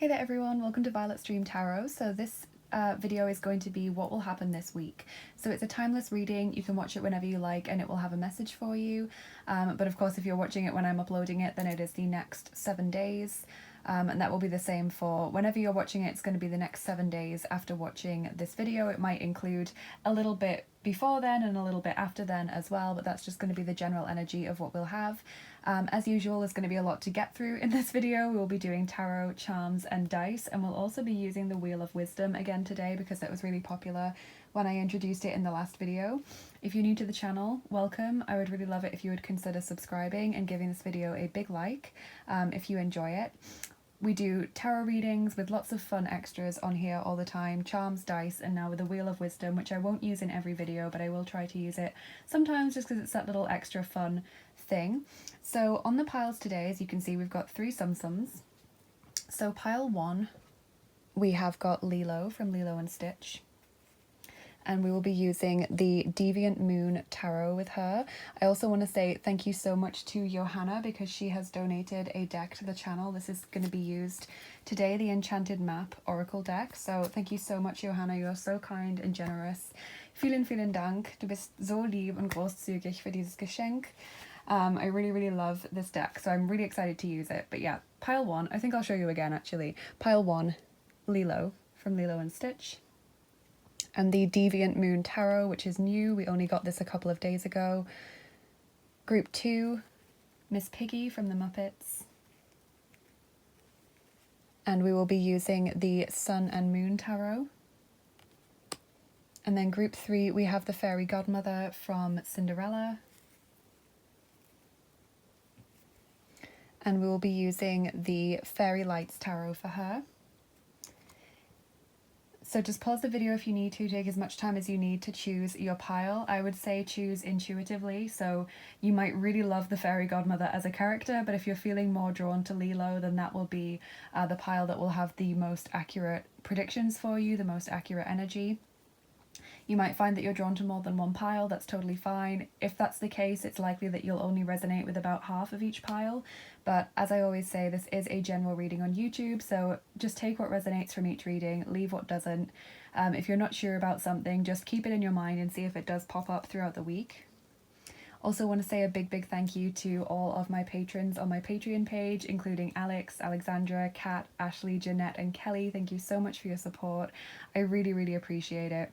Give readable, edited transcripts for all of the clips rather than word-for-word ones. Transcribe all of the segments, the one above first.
Hey there everyone, welcome to Violet's Dream Tarot. So this video is going to be what will happen this week. So it's a timeless reading, you can watch it whenever you like and it will have a message for you. But of course if you're watching it when I'm uploading it, then it is the next 7 days. And that will be the same for whenever you're watching it, it's going to be the next 7 days after watching this video. It might include a little bit before then and a little bit after then as well, but that's just going to be the general energy of what we'll have. As usual, there's going to be a lot to get through in this video. We'll be doing tarot, charms and dice, and we'll also be using the Wheel of Wisdom again today because that was really popular when I introduced it in the last video. If you're new to the channel, welcome. I would really love it if you would consider subscribing and giving this video a big like if you enjoy it. We do tarot readings with lots of fun extras on here all the time, charms, dice, and now with the Wheel of Wisdom, which I won't use in every video, but I will try to use it sometimes just because it's that little extra fun thing. So on the piles today, as you can see, we've got 3 sum-sums. So pile 1, we have got Lilo from Lilo and Stitch. And we will be using the Deviant Moon Tarot with her. I also want to say thank you so much to Johanna because she has donated a deck to the channel. This is going to be used today, the Enchanted Map Oracle deck. So thank you so much, Johanna. You are so kind and generous. Vielen, vielen Dank. Du bist so lieb und großzügig für dieses Geschenk. I really love this deck, so I'm really excited to use it. But yeah, pile 1, I think I'll show you again actually. Pile 1, Lilo from Lilo and Stitch. And the Deviant Moon Tarot, which is new. We only got this a couple of days ago. Group 2, Miss Piggy from the Muppets. And we will be using the Sun and Moon Tarot. And then group 3, we have the Fairy Godmother from Cinderella. And we will be using the Fairy Lights Tarot for her. So just pause the video if you need to, take as much time as you need to choose your pile. I would say choose intuitively, so you might really love the Fairy Godmother as a character, but if you're feeling more drawn to Lilo, then that will be the pile that will have the most accurate predictions for you, the most accurate energy. You might find that you're drawn to more than one pile, that's totally fine. If that's the case, it's likely that you'll only resonate with about half of each pile. But as I always say, this is a general reading on YouTube, so just take what resonates from each reading, leave what doesn't. If you're not sure about something, just keep it in your mind and see if it does pop up throughout the week. Also want to say a big thank you to all of my patrons on my Patreon page, including Alex, Alexandra, Kat, Ashley, Jeanette and Kelly. Thank you so much for your support. I really appreciate it.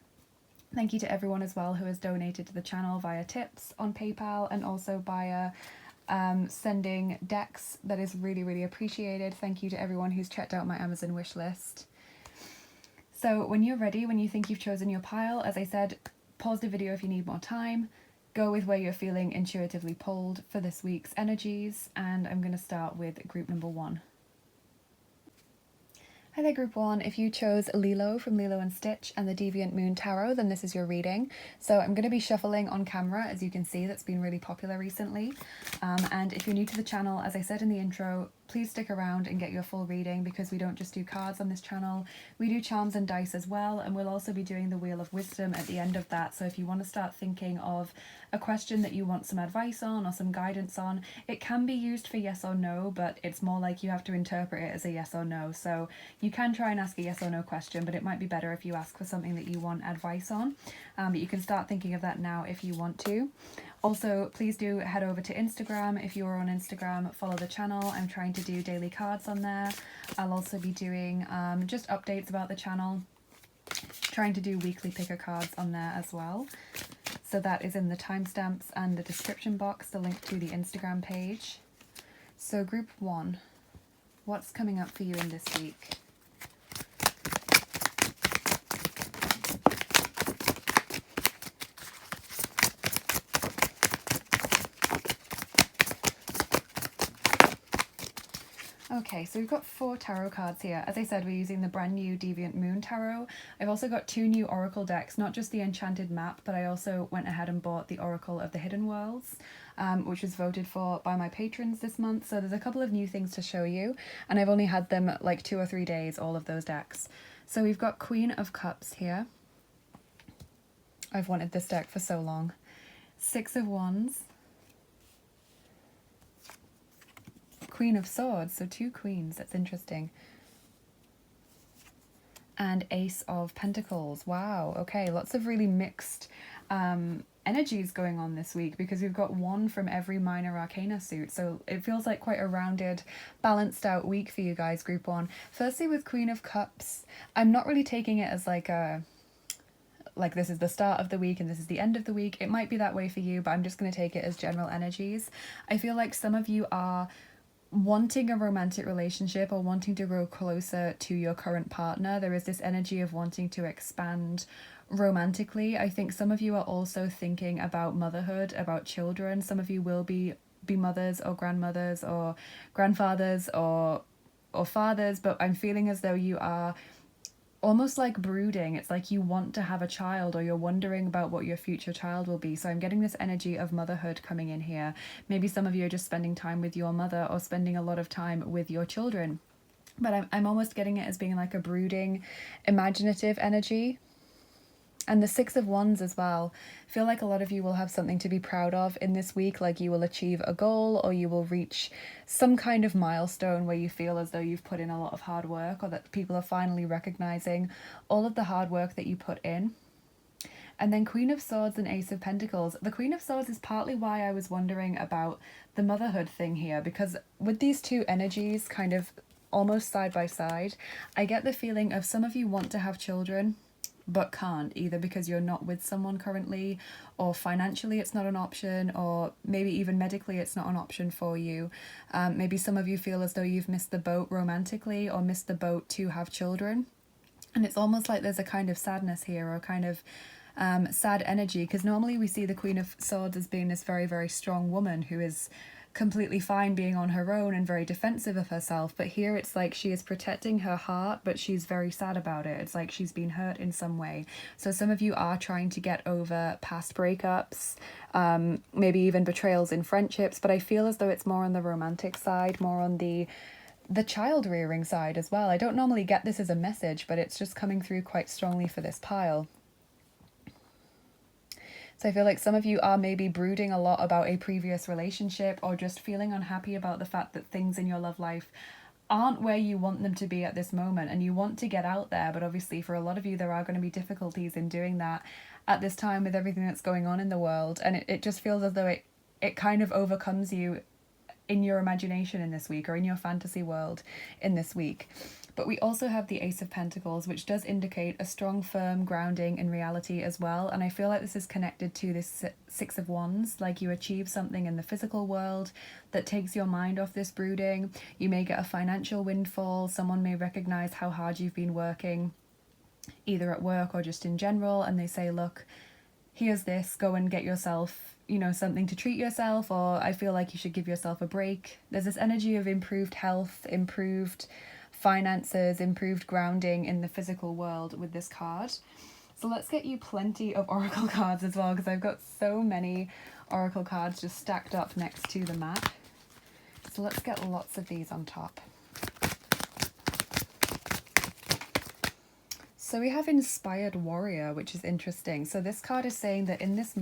Thank you to everyone as well who has donated to the channel via tips on PayPal and also via sending decks. That is really appreciated. Thank you to everyone who's checked out my Amazon wishlist. So when you're ready, when you think you've chosen your pile, as I said, pause the video if you need more time. Go with where you're feeling intuitively pulled for this week's energies, and I'm going to start with group number 1. Hi there group 1, if you chose Lilo from Lilo and Stitch and the Deviant Moon Tarot, then this is your reading. So I'm going to be shuffling on camera, as you can see, that's been really popular recently. And if you're new to the channel, as I said in the intro, please stick around and get your full reading because we don't just do cards on this channel, we do charms and dice as well, and we'll also be doing the Wheel of Wisdom at the end of that. So if you want to start thinking of a question that you want some advice on or some guidance on, it can be used for yes or no, but it's more like you have to interpret it as a yes or no. So you can try and ask a yes or no question, but it might be better if you ask for something that you want advice on. But you can start thinking of that now if you want to. Also, please do head over to Instagram. If you're on Instagram, follow the channel. I'm trying to do daily cards on there. I'll also be doing just updates about the channel, trying to do weekly picker cards on there as well. So that is in the timestamps and the description box, the link to the Instagram page. So group 1, what's coming up for you in this week? Okay, so we've got 4 tarot cards here. As I said, we're using the brand new Deviant Moon Tarot. I've also got 2 new Oracle decks, not just the Enchanted Map, but I also went ahead and bought the Oracle of the Hidden Worlds, which was voted for by my patrons this month. So there's a couple of new things to show you, and I've only had them like 2 or 3 days, all of those decks. So we've got Queen of Cups here. I've wanted this deck for so long. 6 of Wands. Queen of Swords, so 2 queens, that's interesting. and Ace of Pentacles. Wow, okay, lots of really mixed energies going on this week, because we've got one from every minor arcana suit, so it feels like quite a rounded, balanced out week for you guys, group one. Firstly, with Queen of Cups, I'm not really taking it as like this is the start of the week and this is the end of the week. It might be that way for you, but I'm just going to take it as general energies. I feel like some of you are wanting a romantic relationship or wanting to grow closer to your current partner. There is this energy of wanting to expand romantically. I think some of you are also thinking about motherhood, about children. Some of you will be mothers or grandmothers or grandfathers or fathers, but I'm feeling as though you are almost like brooding. It's like you want to have a child, or you're wondering about what your future child will be. So I'm getting this energy of motherhood coming in here. Maybe some of you are just spending time with your mother or spending a lot of time with your children. But I'm almost getting it as being like a brooding, imaginative energy. And the Six of Wands as well. I feel like a lot of you will have something to be proud of in this week, like you will achieve a goal or you will reach some kind of milestone where you feel as though you've put in a lot of hard work, or that people are finally recognizing all of the hard work that you put in. And then Queen of Swords and Ace of Pentacles. The Queen of Swords is partly why I was wondering about the motherhood thing here, because with these two energies kind of almost side by side, I get the feeling of some of you want to have children but can't, either because you're not with someone currently, or financially it's not an option, or maybe even medically it's not an option for you. Maybe some of you feel as though you've missed the boat romantically, or missed the boat to have children. And it's almost like there's a kind of sadness here, or a kind of sad energy, because normally we see the Queen of Swords as being this very, very strong woman who is completely fine being on her own and very defensive of herself, but here it's like she is protecting her heart, but she's very sad about it. It's like she's been hurt in some way. So some of you are trying to get over past breakups, maybe even betrayals in friendships, but I feel as though it's more on the romantic side, more on the child rearing side as well. I don't normally get this as a message, but it's just coming through quite strongly for this pile. So I feel like some of you are maybe brooding a lot about a previous relationship, or just feeling unhappy about the fact that things in your love life aren't where you want them to be at this moment, and you want to get out there, but obviously for a lot of you there are going to be difficulties in doing that at this time with everything that's going on in the world, and it just feels as though it kind of overcomes you in your imagination in this week, or in your fantasy world in this week. But we also have the Ace of Pentacles, which does indicate a strong, firm grounding in reality as well. And I feel like this is connected to this Six of Wands, like you achieve something in the physical world that takes your mind off this brooding. You may get a financial windfall. Someone may recognize how hard you've been working, either at work or just in general, and they say, look, here's this, go and get yourself, something to treat yourself, or I feel like you should give yourself a break. There's this energy of improved health, improved finances, improved grounding in the physical world with this card. So let's get you plenty of oracle cards as well, because I've got so many oracle cards just stacked up next to the map. So let's get lots of these on top. So we have Inspired Warrior, which is interesting. So this card is saying that in this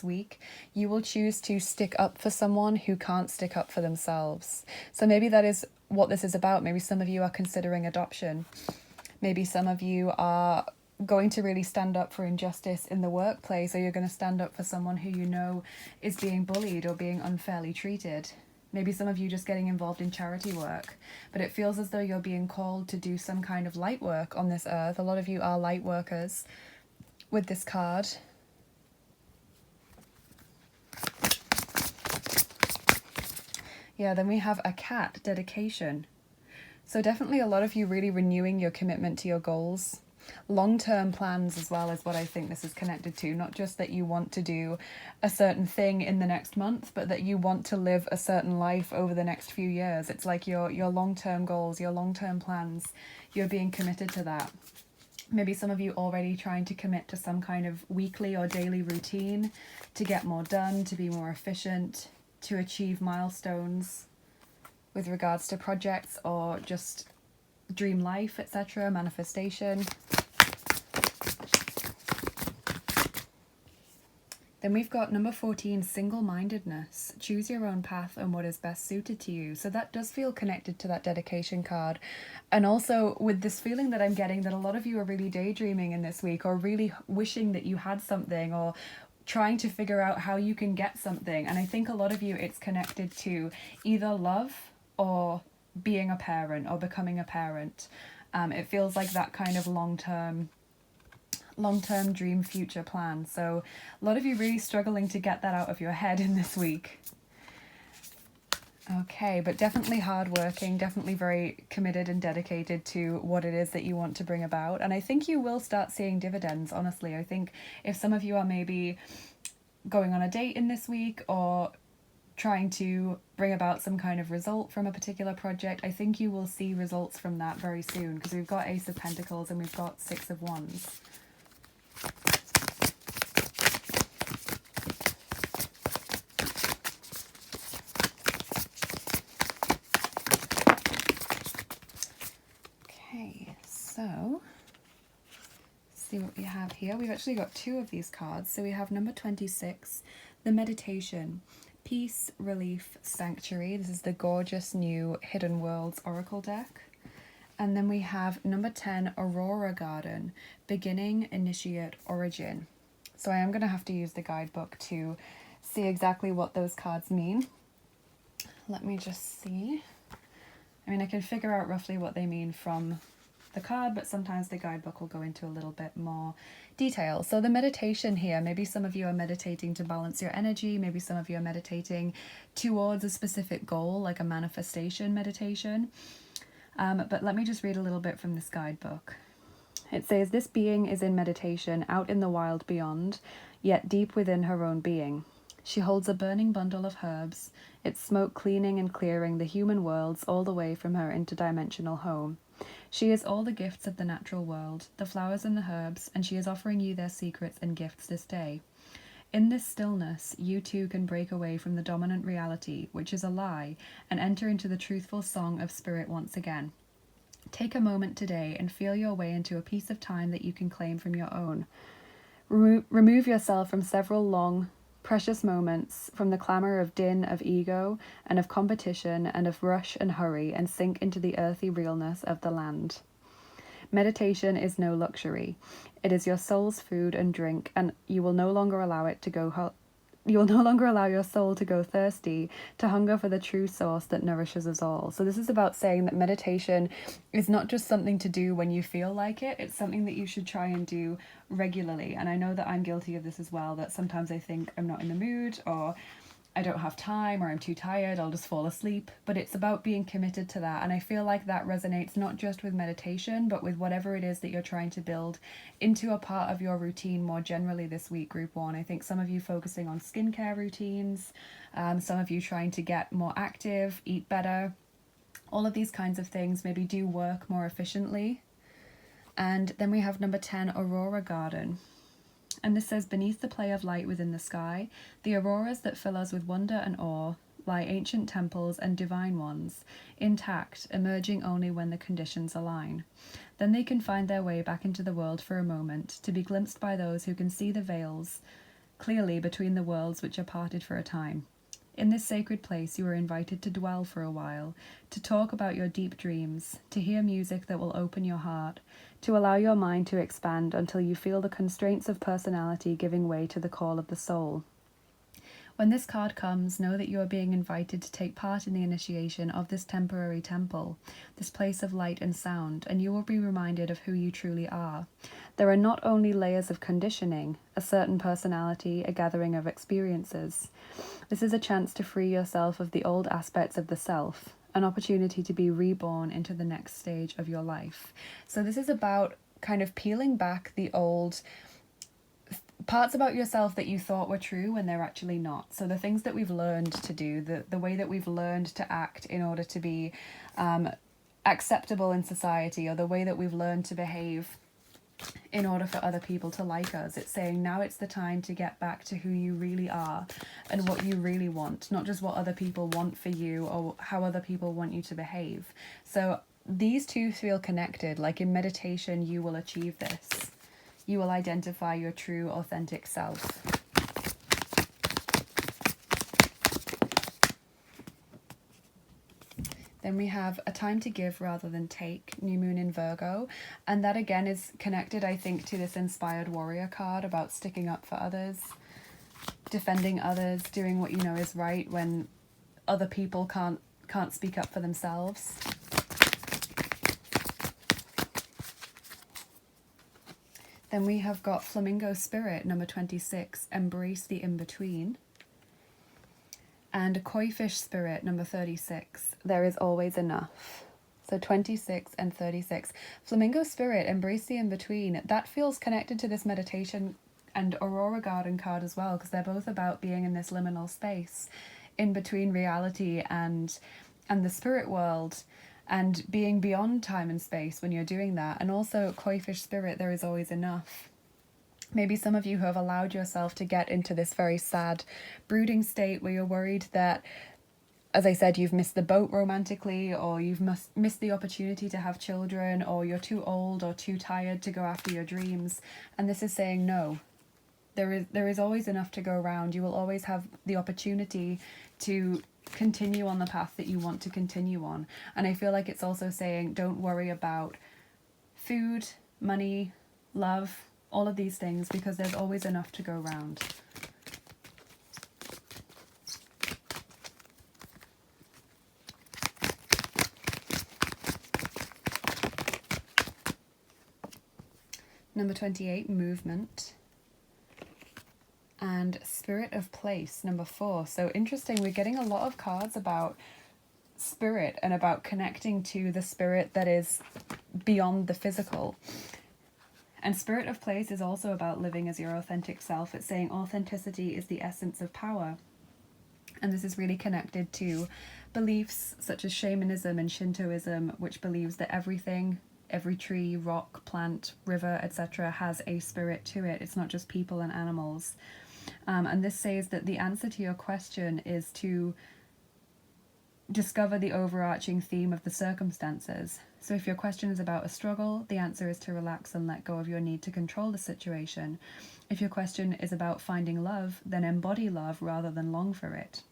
week, you will choose to stick up for someone who can't stick up for themselves. So maybe that is what this is about. Maybe some of you are considering adoption. Maybe some of you are going to really stand up for injustice in the workplace, or you're going to stand up for someone who you know is being bullied or being unfairly treated. Maybe some of you just getting involved in charity work, but it feels as though you're being called to do some kind of light work on this earth. A lot of you are light workers with this card. Yeah, then we have a cat, dedication. So definitely a lot of you really renewing your commitment to your goals. Long-term plans as well is what I think this is connected to. Not just that you want to do a certain thing in the next month, but that you want to live a certain life over the next few years. It's like your long-term goals, your long-term plans, you're being committed to that. Maybe some of you already trying to commit to some kind of weekly or daily routine to get more done, to be more efficient, to achieve milestones with regards to projects or just dream life, etc., manifestation. Then we've got number 14, single-mindedness. Choose your own path and what is best suited to you. So that does feel connected to that dedication card. And also with this feeling that I'm getting that a lot of you are really daydreaming in this week, or really wishing that you had something, or trying to figure out how you can get something. And I think a lot of you, it's connected to either love or being a parent or becoming a parent. It feels like that kind of long-term dream future plan. So a lot of you really struggling to get that out of your head in this week. Okay, but definitely hardworking, definitely very committed and dedicated to what it is that you want to bring about. And I think you will start seeing dividends, honestly. I think if some of you are maybe going on a date in this week, or trying to bring about some kind of result from a particular project, I think you will see results from that very soon, because we've got Ace of Pentacles and we've got Six of Wands. Okay, so see what we have here. We've actually got two of these cards. So we have number 26, the meditation. Peace, Relief, Sanctuary. This is the gorgeous new Hidden Worlds Oracle deck. And then we have number 10, Aurora Garden, Beginning, Initiate, Origin. So I am going to have to use the guidebook to see exactly what those cards mean. Let me just see. I mean, I can figure out roughly what they mean from the card, but sometimes the guidebook will go into a little bit more detail. So the meditation here, maybe some of you are meditating to balance your energy, maybe some of you are meditating towards a specific goal, like a manifestation meditation. But let me just read a little bit from this guidebook. It says, this being is in meditation out in the wild beyond, yet deep within her own being. She holds a burning bundle of herbs, its smoke cleaning and clearing the human worlds all the way from her interdimensional home. She is all the gifts of the natural world, the flowers and the herbs, and she is offering you their secrets and gifts this day. In this stillness, you too can break away from the dominant reality, which is a lie, and enter into the truthful song of spirit once again. Take a moment today and feel your way into a piece of time that you can claim from your own. Remove yourself from several long, precious moments, from the clamour of din, of ego, and of competition, and of rush and hurry, and sink into the earthy realness of the land. Meditation is no luxury. It is your soul's food and drink, and you will no longer allow it to go you will no longer allow your soul to go thirsty, to hunger for the true source that nourishes us all. So this is about saying that meditation is not just something to do when you feel like it, it's something that you should try and do regularly. And I know that I'm guilty of this as well, that sometimes I think I'm not in the mood, or I don't have time, or I'm too tired, I'll just fall asleep. But it's about being committed to that. And I feel like that resonates not just with meditation, but with whatever it is that you're trying to build into a part of your routine more generally this week, Group 1. I think some of you focusing on skincare routines, some of you trying to get more active, eat better. All of these kinds of things maybe do work more efficiently. And then we have number 10, Aurora Garden. And this says, beneath the play of light within the sky, the auroras that fill us with wonder and awe, lie ancient temples and divine ones, intact, emerging only when the conditions align. Then they can find their way back into the world for a moment, to be glimpsed by those who can see the veils clearly between the worlds which are parted for a time. In this sacred place you are invited to dwell for a while, to talk about your deep dreams, to hear music that will open your heart, to allow your mind to expand until you feel the constraints of personality giving way to the call of the soul. When this card comes, know that you are being invited to take part in the initiation of this temporary temple, this place of light and sound, and you will be reminded of who you truly are. There are not only layers of conditioning, a certain personality, a gathering of experiences. This is a chance to free yourself of the old aspects of the self, an opportunity to be reborn into the next stage of your life. So this is about kind of peeling back the old parts about yourself that you thought were true when they're actually not. So the things that we've learned to do, the way that we've learned to act in order to be acceptable in society, or the way that we've learned to behave in order for other people to like us. It's saying now it's the time to get back to who you really are and what you really want, not just what other people want for you or how other people want you to behave. So these two feel connected. Like in meditation, you will achieve this. You will identify your true, authentic self. Then we have a time to give rather than take, new moon in Virgo. And that again is connected, I think, to this inspired warrior card about sticking up for others, defending others, doing what you know is right when other people can't speak up for themselves. Then we have got Flamingo Spirit, number 26, embrace the in-between. And Koi Fish Spirit, number 36, there is always enough. So 26 and 36. Flamingo Spirit, embrace the in-between. That feels connected to this meditation and Aurora Garden card as well, because they're both about being in this liminal space in between reality and the spirit world, and being beyond time and space when you're doing that. And also Koi Fish Spirit, there is always enough. Maybe some of you who have allowed yourself to get into this very sad brooding state where you're worried that, as I said, you've missed the boat romantically, or you've missed the opportunity to have children, or you're too old or too tired to go after your dreams. And this is saying no. There is always enough to go around. You will always have the opportunity to continue on the path that you want to continue on. And I feel like it's also saying don't worry about food, money, love, all of these things, because there's always enough to go around. Number 28, movement. And Spirit of Place, number 4. So interesting, we're getting a lot of cards about spirit and about connecting to the spirit that is beyond the physical. And Spirit of Place is also about living as your authentic self. It's saying authenticity is the essence of power. And this is really connected to beliefs such as shamanism and Shintoism, which believes that everything, every tree, rock, plant, river, etc. has a spirit to it. It's not just people and animals. And this says that the answer to your question is to discover the overarching theme of the circumstances. So if your question is about a struggle, the answer is to relax and let go of your need to control the situation. If your question is about finding love, then embody love rather than long for it.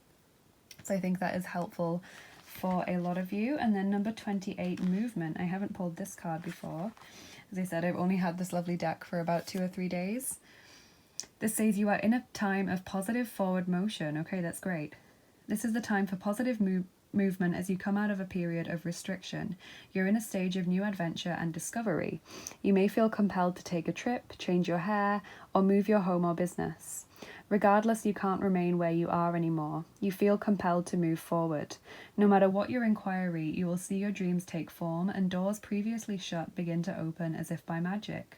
So I think that is helpful for a lot of you. And then number 28, movement. I haven't pulled this card before. As I said, I've only had this lovely deck for about 2 or 3 days. This says you are in a time of positive forward motion. Okay, that's great. This is the time for positive movement as you come out of a period of restriction. You're in a stage of new adventure and discovery. You may feel compelled to take a trip, change your hair, or move your home or business. Regardless, you can't remain where you are anymore. You feel compelled to move forward. No matter what your inquiry, you will see your dreams take form and doors previously shut begin to open as if by magic.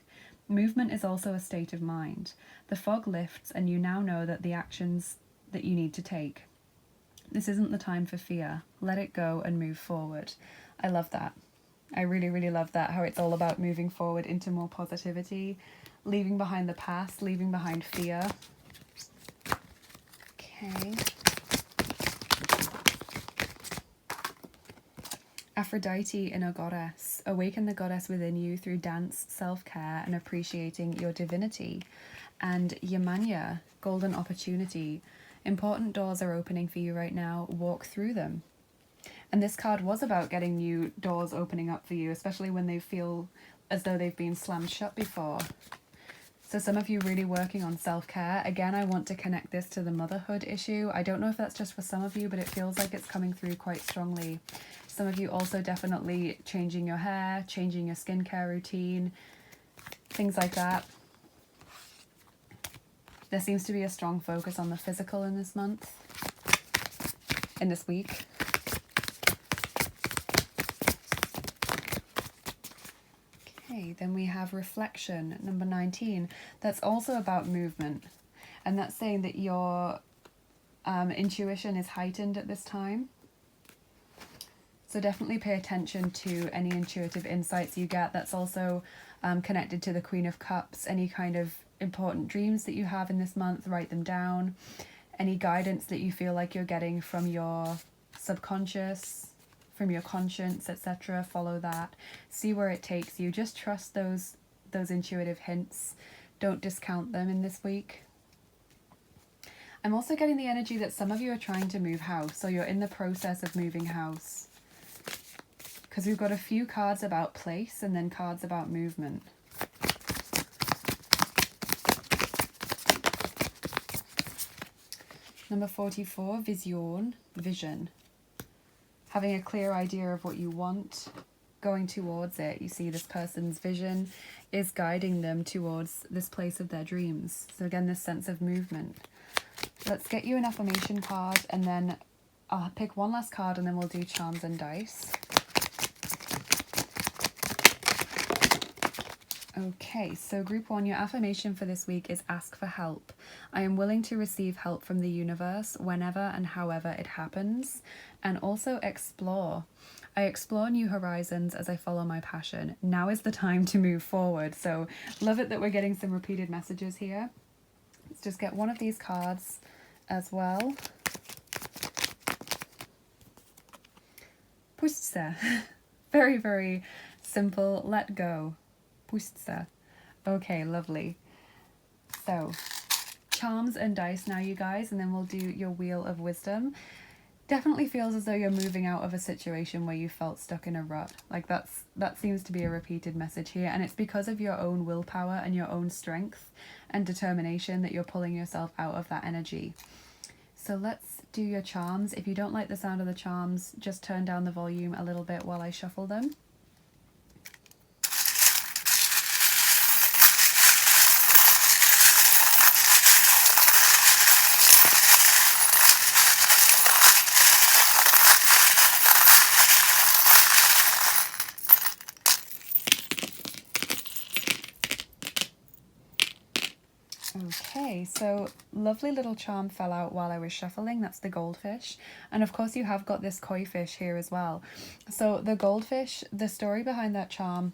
Movement is also a state of mind. The fog lifts and you now know that the actions that you need to take. This isn't the time for fear. Let it go and move forward. I love that. I really, really love that, how it's all about moving forward into more positivity, leaving behind the past, leaving behind fear. Okay. Aphrodite, inner goddess. Awaken the goddess within you through dance, self-care, and appreciating your divinity. And Yamanya, golden opportunity. Important doors are opening for you right now. Walk through them. And this card was about getting new doors opening up for you, especially when they feel as though they've been slammed shut before. So some of you really working on self-care. Again, I want to connect this to the motherhood issue. I don't know if that's just for some of you, but it feels like it's coming through quite strongly. Some of you also definitely changing your hair, changing your skincare routine, things like that. There seems to be a strong focus on the physical in this month, in this week. Okay, then we have reflection, number 19. That's also about movement. And that's saying that your intuition is heightened at this time. So definitely pay attention to any intuitive insights you get. That's also connected to the Queen of Cups. Any kind of important dreams that you have in this month, write them down. Any guidance that you feel like you're getting from your subconscious, from your conscience, etc., follow that. See where it takes you. Just trust those intuitive hints. Don't discount them in this week. I'm also getting the energy that some of you are trying to move house, so you're in the process of moving house. because we've got a few cards about place and then cards about movement. Number 44, vision. Having a clear idea of what you want, going towards it. You see this person's vision is guiding them towards this place of their dreams. So again, this sense of movement. Let's get you an affirmation card, and then I'll pick one last card and then we'll do charms and dice. Okay, so group 1, your affirmation for this week is ask for help. I am willing to receive help from the universe whenever and however it happens. And also explore. I explore new horizons as I follow my passion. Now is the time to move forward. So love it that we're getting some repeated messages here. Let's just get one of these cards as well. Puśćse. Very, very simple. Let go. Puśćse. Okay, lovely. So, charms and dice now, you guys, and then we'll do your wheel of wisdom. Definitely feels as though you're moving out of a situation where you felt stuck in a rut. Like that seems to be a repeated message here, and it's because of your own willpower and your own strength and determination that you're pulling yourself out of that energy. So let's do your charms. If you don't like the sound of the charms, just turn down the volume a little bit while I shuffle them. Okay, so lovely little charm fell out while I was shuffling. That's the goldfish. And of course you have got this koi fish here as well. So the goldfish, the story behind that charm,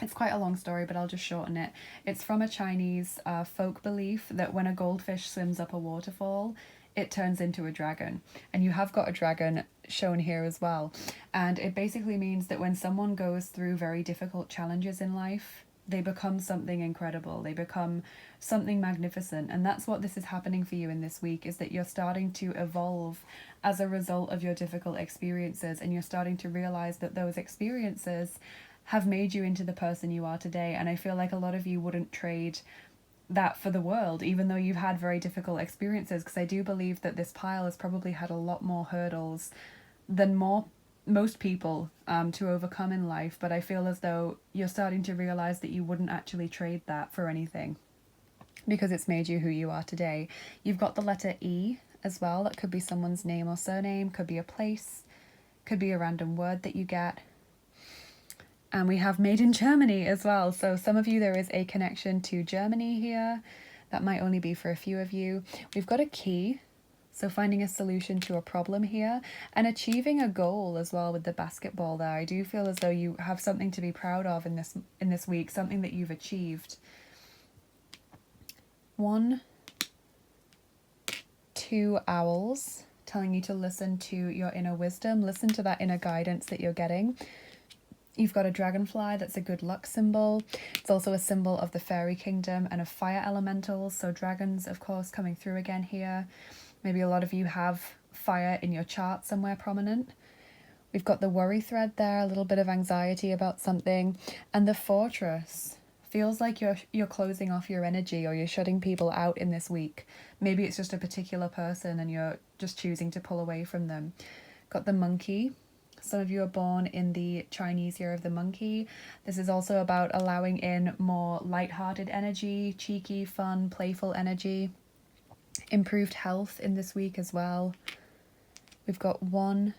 it's quite a long story, but I'll just shorten it. It's from a Chinese folk belief that when a goldfish swims up a waterfall, it turns into a dragon. And you have got a dragon shown here as well. And it basically means that when someone goes through very difficult challenges in life, they become something incredible. They become something magnificent. And that's what this is happening for you in this week, is that you're starting to evolve as a result of your difficult experiences. And you're starting to realize that those experiences have made you into the person you are today. And I feel like a lot of you wouldn't trade that for the world, even though you've had very difficult experiences, because I do believe that this pile has probably had a lot more hurdles than most people to overcome in life. But I feel as though you're starting to realize that you wouldn't actually trade that for anything, because it's made you who you are today. You've got the letter E as well. That could be someone's name or surname, could be a place, could be a random word that you get. And we have made in Germany as well. So some of you, there is a connection to Germany here. That might only be for a few of you. We've got a key. So finding a solution to a problem here, and achieving a goal as well with the basketball there. I do feel as though you have something to be proud of in this week, something that you've achieved. 1, 2 owls, telling you to listen to your inner wisdom, listen to that inner guidance that you're getting. You've got a dragonfly, that's a good luck symbol. It's also a symbol of the fairy kingdom and of fire elementals. So dragons, of course, coming through again here. Maybe a lot of you have fire in your chart somewhere prominent. We've got the worry thread there, a little bit of anxiety about something. And the fortress feels like you're closing off your energy, or you're shutting people out in this week. Maybe it's just a particular person and you're just choosing to pull away from them. Got the monkey. Some of you are born in the Chinese year of the monkey. This is also about allowing in more light-hearted energy, cheeky, fun, playful energy. Improved health in this week as well. We've got 1,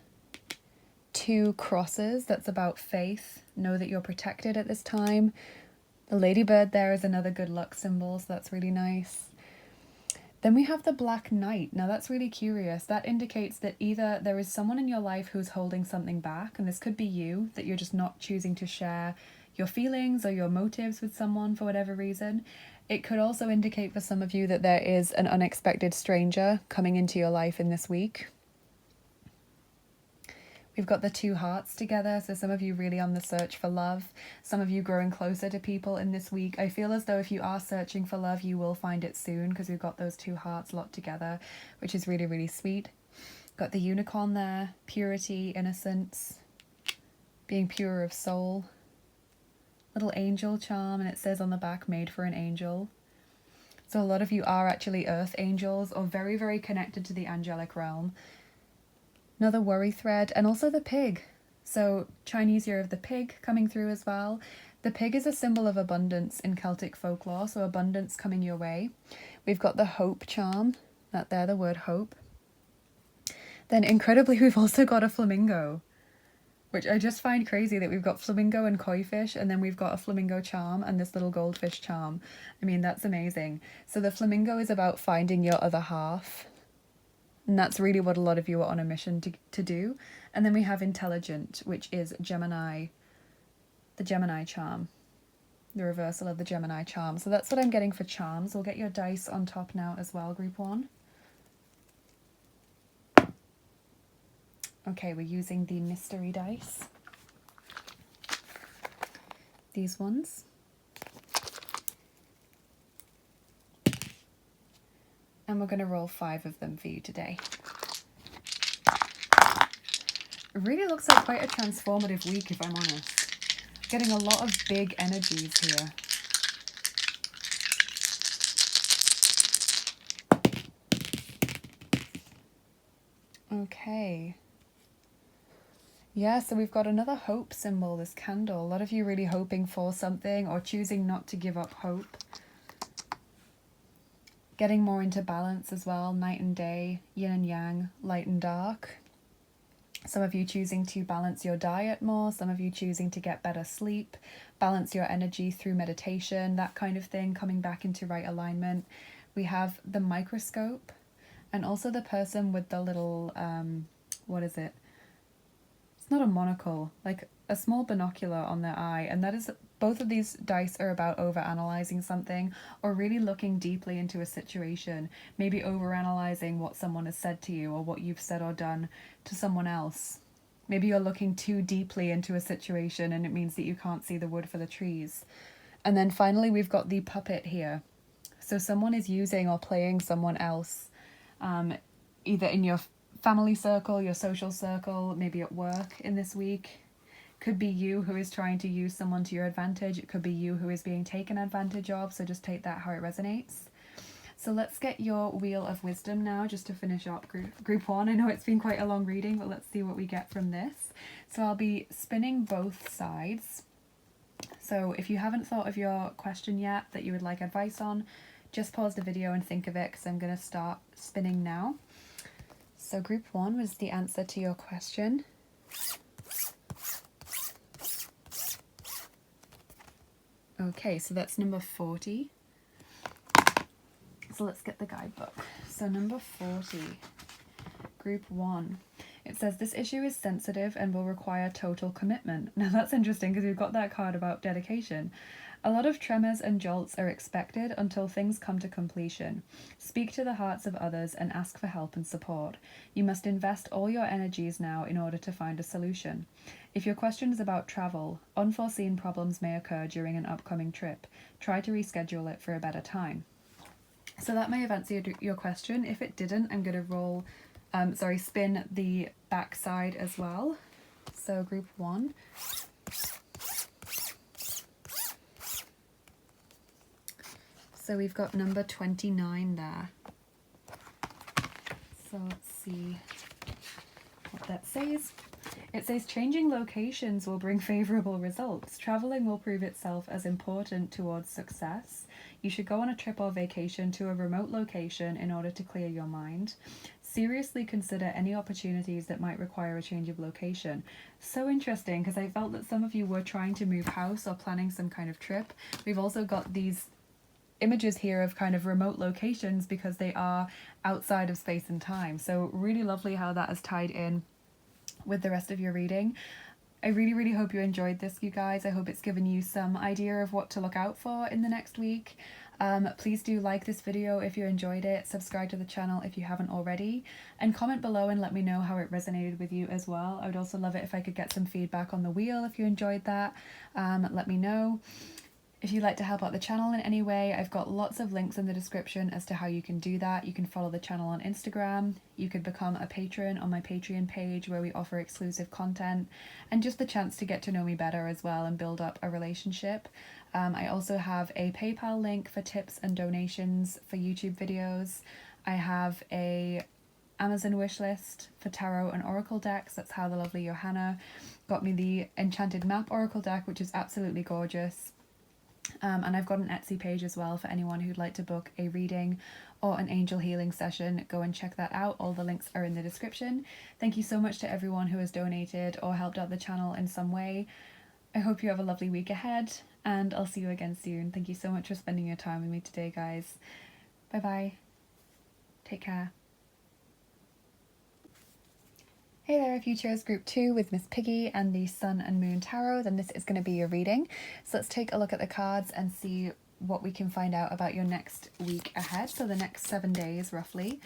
2 crosses. That's about faith. Know that you're protected at this time. The ladybird there is another good luck symbol, so that's really nice. Then we have the Black Knight. Now that's really curious. That indicates that either there is someone in your life who's holding something back, and this could be you, that you're just not choosing to share your feelings or your motives with someone for whatever reason. It could also indicate for some of you that there is an unexpected stranger coming into your life in this week. We've got the 2 hearts together, so some of you really on the search for love, some of you growing closer to people in this week. I feel as though if you are searching for love, you will find it soon, because we've got those 2 hearts locked together, which is really, really sweet. Got the unicorn there, purity, innocence. being pure of soul. Little angel charm, and it says on the back, made for an angel. So a lot of you are actually earth angels or very, very connected to the angelic realm. Another worry thread, and also the pig. So Chinese year of the pig coming through as well. The pig is a symbol of abundance in Celtic folklore, so abundance coming your way. We've got the hope charm, that there, the word hope. Then incredibly, we've also got a flamingo, which I just find crazy that we've got flamingo and koi fish, and then we've got a flamingo charm and this little goldfish charm. I mean, that's amazing. So the flamingo is about finding your other half. And that's really what a lot of you are on a mission to do. And then we have intelligent, which is Gemini, the Gemini charm, the reversal of the Gemini charm. So that's what I'm getting for charms. We'll get your dice on top now as well, group 1. Okay, we're using the mystery dice. These ones. And we're going to roll 5 of them for you today. It really looks like quite a transformative week, if I'm honest. Getting a lot of big energies here. Okay. Yeah, so we've got another hope symbol, this candle. A lot of you really hoping for something or choosing not to give up hope. Getting more into balance as well, night and day, yin and yang, light and dark. Some of you choosing to balance your diet more, some of you choosing to get better sleep, balance your energy through meditation, that kind of thing, coming back into right alignment. We have the microscope and also the person with the little, what is it? It's not a monocle, like a small binocular on their eye, and that is, both of these dice are about overanalyzing something or really looking deeply into a situation, maybe overanalyzing what someone has said to you or what you've said or done to someone else. Maybe you're looking too deeply into a situation and it means that you can't see the wood for the trees. And then finally we've got the puppet here. So someone is using or playing someone else, either in your family circle, your social circle, maybe at work in this week. Could be you who is trying to use someone to your advantage. It could be you who is being taken advantage of. So just take that how it resonates. So let's get your Wheel of Wisdom now, just to finish up group 1. I know it's been quite a long reading, but let's see what we get from this. So I'll be spinning both sides. So if you haven't thought of your question yet that you would like advice on, just pause the video and think of it, because I'm going to start spinning now. So group 1 was the answer to your question. Okay, so that's number 40. So let's get the guidebook. So number 40, group 1. It says, this issue is sensitive and will require total commitment. Now that's interesting because we've got that card about dedication. A lot of tremors and jolts are expected until things come to completion. Speak to the hearts of others and ask for help and support. You must invest all your energies now in order to find a solution. If your question is about travel, unforeseen problems may occur during an upcoming trip. Try to reschedule it for a better time. So that may have answered your question. If it didn't, I'm going to spin the back side as well. So group 1. So we've got number 29 there. So let's see what that says. It says, changing locations will bring favourable results. Travelling will prove itself as important towards success. You should go on a trip or vacation to a remote location in order to clear your mind. Seriously consider any opportunities that might require a change of location. So interesting, because I felt that some of you were trying to move house or planning some kind of trip. We've also got these images here of kind of remote locations because they are outside of space and time. So really lovely how that is tied in with the rest of your reading. I really, really hope you enjoyed this, you guys. I hope it's given you some idea of what to look out for in the next week. Please do like this video if you enjoyed it, subscribe to the channel if you haven't already, and comment below and let me know how it resonated with you as well. I would also love it if I could get some feedback on the wheel if you enjoyed that. Let me know. If you'd like to help out the channel in any way, I've got lots of links in the description as to how you can do that. You can follow the channel on Instagram, you could become a patron on my Patreon page where we offer exclusive content and just the chance to get to know me better as well and build up a relationship. I also have a PayPal link for tips and donations for YouTube videos. I have a Amazon wishlist for tarot and oracle decks. That's how the lovely Johanna got me the Enchanted Map Oracle deck, which is absolutely gorgeous. And I've got an Etsy page as well for anyone who'd like to book a reading or an angel healing session. Go and check that out. All the links are in the description. Thank you so much to everyone who has donated or helped out the channel in some way. I hope you have a lovely week ahead, and I'll see you again soon. Thank you so much for spending your time with me today, guys. Bye bye. Take care. Hey there, if you chose group 2 with Miss Piggy and the Sun and Moon Tarot, then this is going to be your reading. So let's take a look at the cards and see what we can find out about your next week ahead. So the next 7 days, roughly.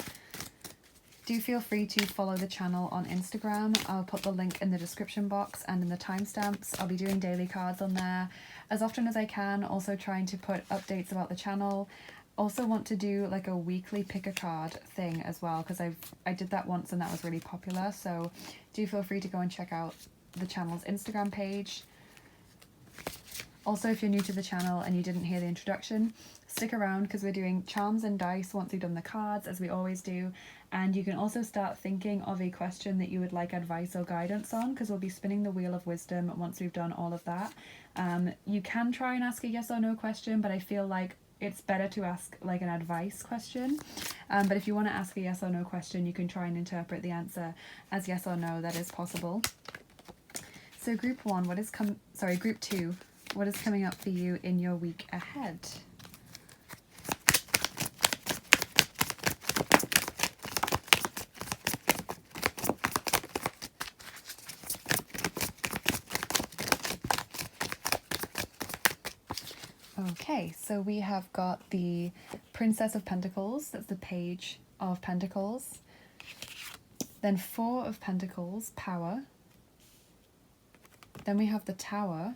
Do feel free to follow the channel on Instagram. I'll put the link in the description box and in the timestamps. I'll be doing daily cards on there as often as I can, also trying to put updates about the channel. Also want to do like a weekly pick a card thing as well, because I did that once and that was really popular. So do feel free to go and check out the channel's Instagram page. Also, if you're new to the channel and you didn't hear the introduction, stick around because we're doing charms and dice once we've done the cards, as we always do. And you can also start thinking of a question that you would like advice or guidance on, because we'll be spinning the wheel of wisdom once we've done all of that. You can try and ask a yes or no question, but I feel like it's better to ask like an advice question. But if you want to ask a yes or no question, you can try and interpret the answer as yes or no. That is possible. So group 2, what is coming up for you in your week ahead? Okay, so we have got the Princess of Pentacles, that's the Page of Pentacles. Then 4 of Pentacles, Power. Then we have the Tower.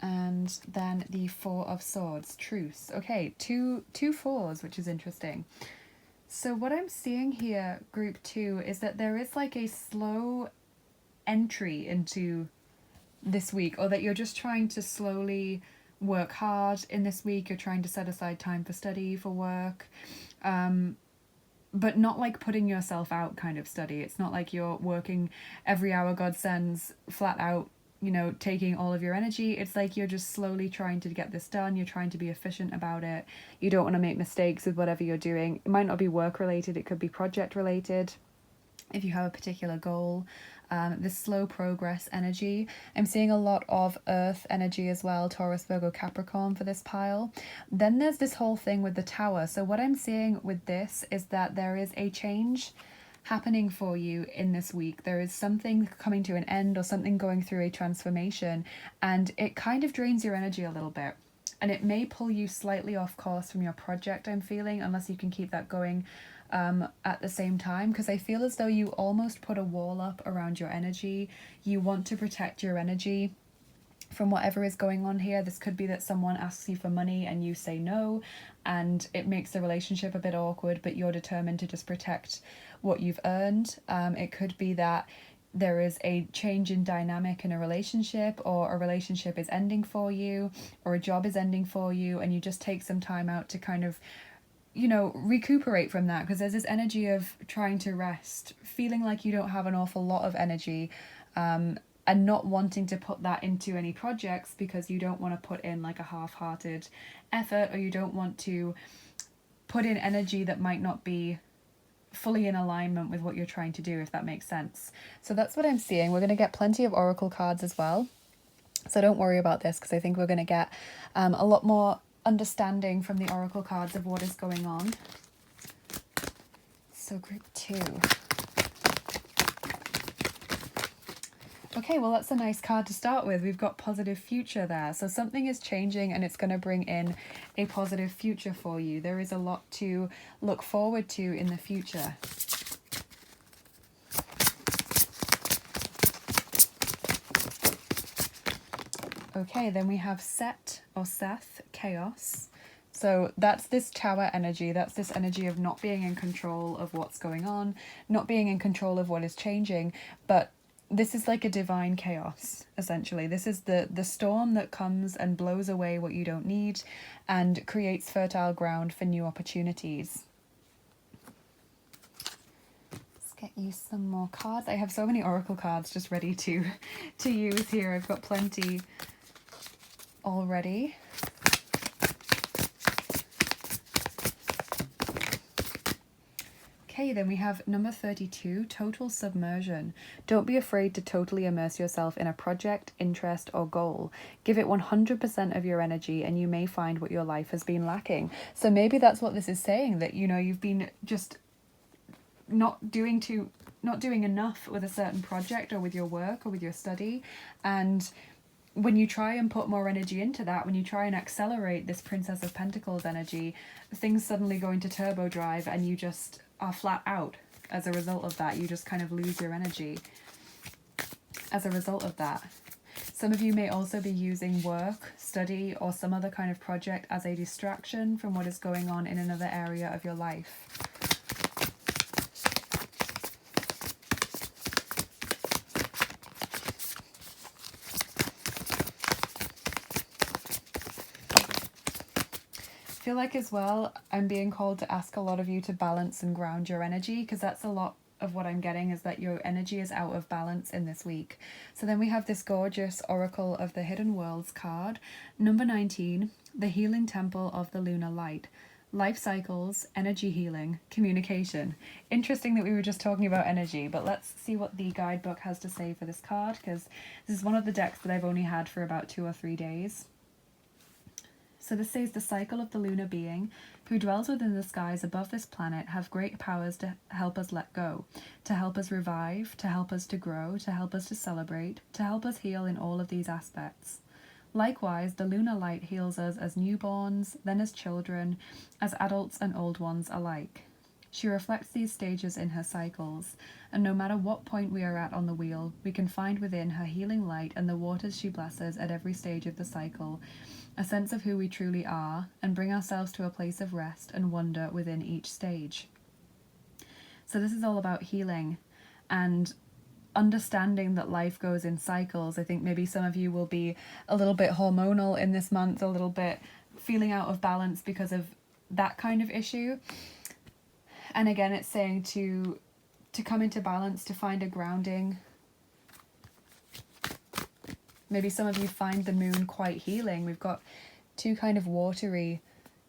And then the 4 of Swords, Truce. Okay, two fours, which is interesting. So what I'm seeing here, group 2, is that there is like a slow entry into this week, or that you're just trying to slowly work hard in this week. You're trying to set aside time for study, for work, but not like putting yourself out kind of study. It's not like you're working every hour God sends, flat out, you know, taking all of your energy. It's like you're just slowly trying to get this done. You're trying to be efficient about it. You don't want to make mistakes with whatever you're doing. It might not be work related, it could be project related if you have a particular goal. This slow progress energy. I'm seeing a lot of earth energy as well, Taurus, Virgo, Capricorn for this pile. Then there's this whole thing with the Tower. So what I'm seeing with this is that there is a change happening for you in this week. There is something coming to an end or something going through a transformation, and it kind of drains your energy a little bit. And it may pull you slightly off course from your project, I'm feeling, unless you can keep that going at the same time, because I feel as though you almost put a wall up around your energy. You want to protect your energy from whatever is going on here. This could be that someone asks you for money and you say no, and it makes the relationship a bit awkward, but you're determined to just protect what you've earned. It could be that there is a change in dynamic in a relationship, or a relationship is ending for you, or a job is ending for you, and you just take some time out to kind of, you know, recuperate from that, because there's this energy of trying to rest, feeling like you don't have an awful lot of energy, and not wanting to put that into any projects because you don't want to put in like a half-hearted effort, or you don't want to put in energy that might not be fully in alignment with what you're trying to do, if that makes sense. So that's what I'm seeing. We're going to get plenty of oracle cards as well, so don't worry about this, because I think we're going to get a lot more understanding from the oracle cards of what is going on. So group 2. Okay, well that's a nice card to start with. We've got positive future there. So something is changing and it's going to bring in a positive future for you. There is a lot to look forward to in the future. Okay, then we have Set or Seth, Chaos. So that's this tower energy. That's this energy of not being in control of what's going on, not being in control of what is changing. But this is like a divine chaos, essentially. This is the storm that comes and blows away what you don't need and creates fertile ground for new opportunities. Let's get you some more cards. I have so many oracle cards just ready to use here. I've got plenty already. Okay, then we have number 32, total submersion. Don't be afraid to totally immerse yourself in a project, interest, or goal. Give it 100% of your energy and you may find what your life has been lacking. So maybe that's what this is saying, that, you know, you've been just not doing enough with a certain project or with your work or with your study. And when you try and put more energy into that, when you try and accelerate this Princess of Pentacles energy, things suddenly go into turbo drive and you just are flat out as a result of that. You just kind of lose your energy as a result of that. Some of you may also be using work, study, or some other kind of project as a distraction from what is going on in another area of your life. I feel like as well I'm being called to ask a lot of you to balance and ground your energy, because that's a lot of what I'm getting, is that your energy is out of balance in this week. So then we have this gorgeous Oracle of the Hidden Worlds card, number 19, the Healing Temple of the Lunar Light. Life cycles, energy healing, communication. Interesting that we were just talking about energy, but let's see what the guidebook has to say for this card, because this is one of the decks that I've only had for about 2 or 3 days. So this says, the cycle of the lunar being who dwells within the skies above this planet have great powers to help us let go, to help us revive, to help us to grow, to help us to celebrate, to help us heal in all of these aspects. Likewise, the lunar light heals us as newborns, then as children, as adults and old ones alike. She reflects these stages in her cycles, and no matter what point we are at on the wheel, we can find within her healing light and the waters she blesses at every stage of the cycle a sense of who we truly are, and bring ourselves to a place of rest and wonder within each stage. So this is all about healing and understanding that life goes in cycles. I think maybe some of you will be a little bit hormonal in this month, a little bit feeling out of balance because of that kind of issue. And again, it's saying to come into balance, to find a grounding. Maybe some of you find the moon quite healing. We've got 2 kind of watery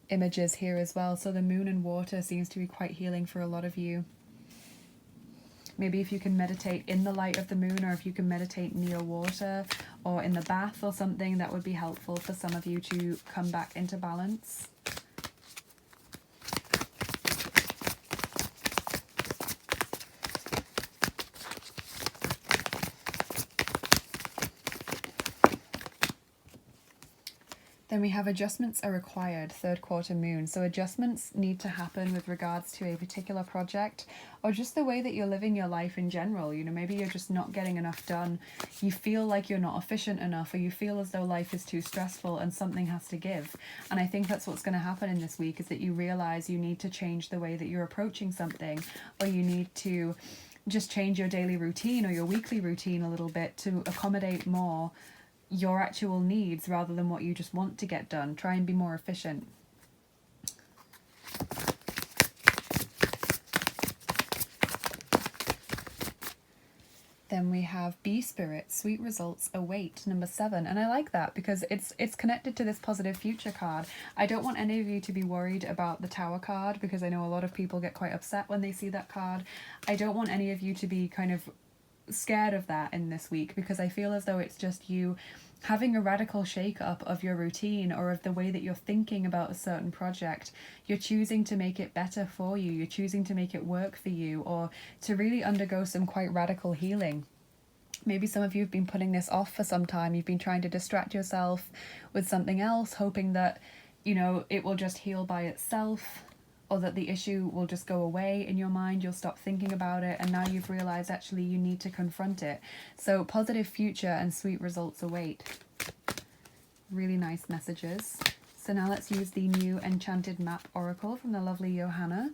images here as well. So the moon and water seems to be quite healing for a lot of you. Maybe if you can meditate in the light of the moon, or if you can meditate near water or in the bath or something, that would be helpful for some of you to come back into balance. Then we have adjustments are required, 3rd quarter moon. So adjustments need to happen with regards to a particular project, or just the way that you're living your life in general. You know, maybe you're just not getting enough done. You feel like you're not efficient enough, or you feel as though life is too stressful and something has to give. And I think that's what's going to happen in this week, is that you realize you need to change the way that you're approaching something, or you need to just change your daily routine or your weekly routine a little bit to accommodate more your actual needs rather than what you just want to get done. Try and be more efficient. Then we have Bee Spirit, sweet results await, number 7. And I like that because it's connected to this positive future card. I don't want any of you to be worried about the Tower card, because I know a lot of people get quite upset when they see that card. I don't want any of you to be kind of scared of that in this week, because I feel as though it's just you having a radical shake-up of your routine or of the way that you're thinking about a certain project. You're choosing to make it better for you. You're choosing to make it work for you, or to really undergo some quite radical healing. Maybe some of you have been putting this off for some time. You've been trying to distract yourself with something else, hoping that, you know, it will just heal by itself, or that the issue will just go away in your mind. You'll stop thinking about it, and now you've realized actually you need to confront it. So positive future and sweet results await. Really nice messages. So now let's use the new Enchanted Map Oracle from the lovely Johanna.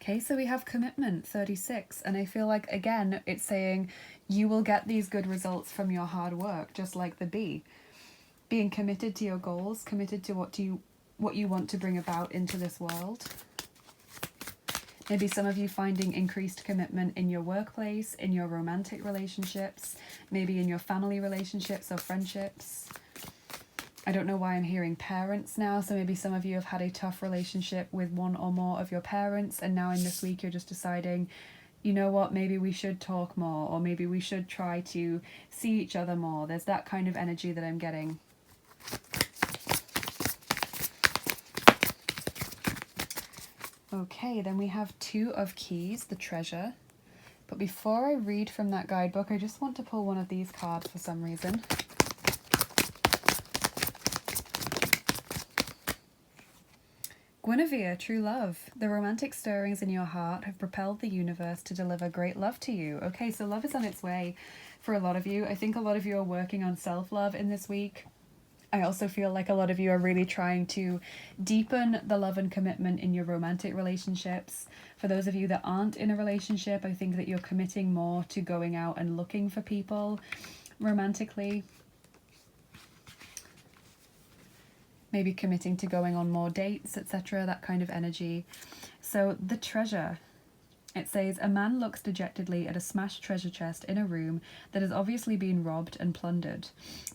Okay, so we have commitment, 36, and I feel like, again, it's saying you will get these good results from your hard work, just like the bee. Being committed to your goals, committed to what you want to bring about into this world. Maybe some of you finding increased commitment in your workplace, in your romantic relationships, maybe in your family relationships or friendships. I don't know why I'm hearing parents now, so maybe some of you have had a tough relationship with one or more of your parents, and now in this week you're just deciding, you know what, maybe we should talk more, or maybe we should try to see each other more. There's that kind of energy that I'm getting. Okay, then we have 2 of Keys, the Treasure. But before I read from that guidebook, I just want to pull one of these cards for some reason. Guinevere, true love. The romantic stirrings in your heart have propelled the universe to deliver great love to you. Okay, so love is on its way for a lot of you. I think a lot of you are working on self-love in this week. I also feel like a lot of you are really trying to deepen the love and commitment in your romantic relationships. For those of you that aren't in a relationship, I think that you're committing more to going out and looking for people romantically. Maybe committing to going on more dates, etc., that kind of energy. So the treasure, it says, a man looks dejectedly at a smashed treasure chest in a room that has obviously been robbed and plundered.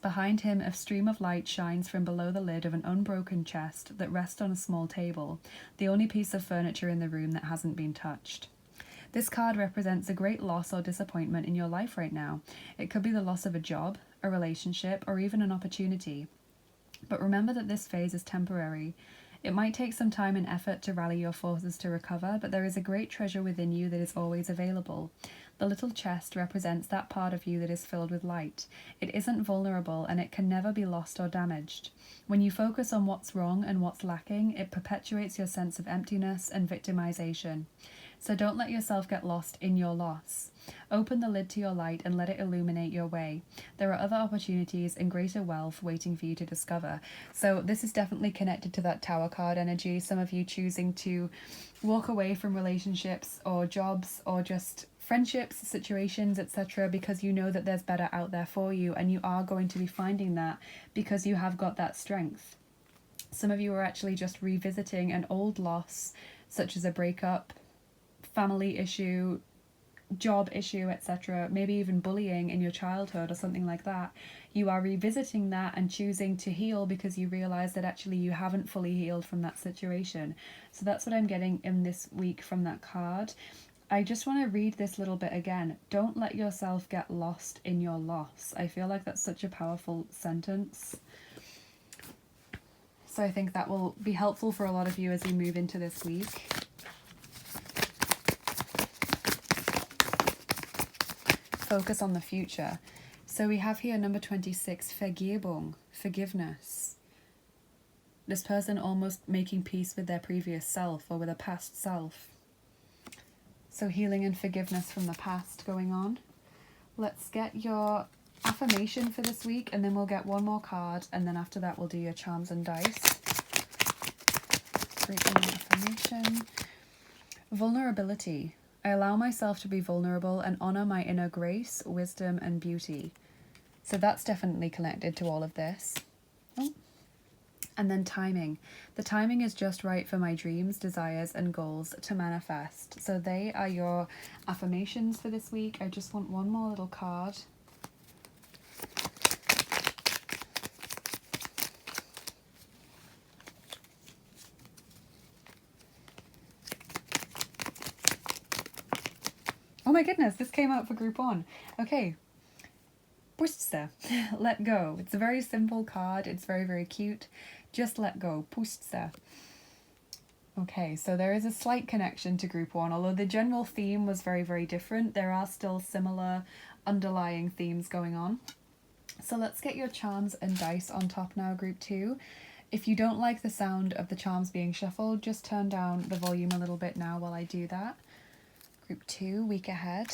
Behind him, a stream of light shines from below the lid of an unbroken chest that rests on a small table, the only piece of furniture in the room that hasn't been touched. This card represents a great loss or disappointment in your life right now. It could be the loss of a job, a relationship, or even an opportunity. But remember that this phase is temporary. It might take some time and effort to rally your forces to recover, but there is a great treasure within you that is always available. The little chest represents that part of you that is filled with light. It isn't vulnerable and it can never be lost or damaged. When you focus on what's wrong and what's lacking, it perpetuates your sense of emptiness and victimization. So don't let yourself get lost in your loss. Open the lid to your light and let it illuminate your way. There are other opportunities and greater wealth waiting for you to discover. So this is definitely connected to that Tower card energy. Some of you choosing to walk away from relationships or jobs or just friendships, situations, etc., because you know that there's better out there for you, and you are going to be finding that because you have got that strength. Some of you are actually just revisiting an old loss, such as a breakup, family issue, job issue, etc., maybe even bullying in your childhood or something like that. You are revisiting that and choosing to heal because you realize that actually you haven't fully healed from that situation. So that's what I'm getting in this week from that card. I just want to read this little bit again. Don't let yourself get lost in your loss. I feel like that's such a powerful sentence. So I think that will be helpful for a lot of you as you move into this week. Focus on the future. So we have here number 26, Vergebung, forgiveness. This person almost making peace with their previous self or with a past self. So healing and forgiveness from the past going on. Let's get your affirmation for this week, and then we'll get one more card, and then after that we'll do your charms and dice. Great affirmation. Vulnerability. I allow myself to be vulnerable and honor my inner grace, wisdom, and beauty. So that's definitely connected to all of this. Oh. And then timing. The timing is just right for my dreams, desires, and goals to manifest. So they are your affirmations for this week. I just want one more little card. Oh my goodness, this came out for group 1. Okay. Puszczę. Let go. It's a very simple card. It's very, very cute. Just let go. Puszczę. Okay, so there is a slight connection to group 1. Although the general theme was very, very different, there are still similar underlying themes going on. So let's get your charms and dice on top now, group 2. If you don't like the sound of the charms being shuffled, just turn down the volume a little bit now while I do that. Group 2, week ahead.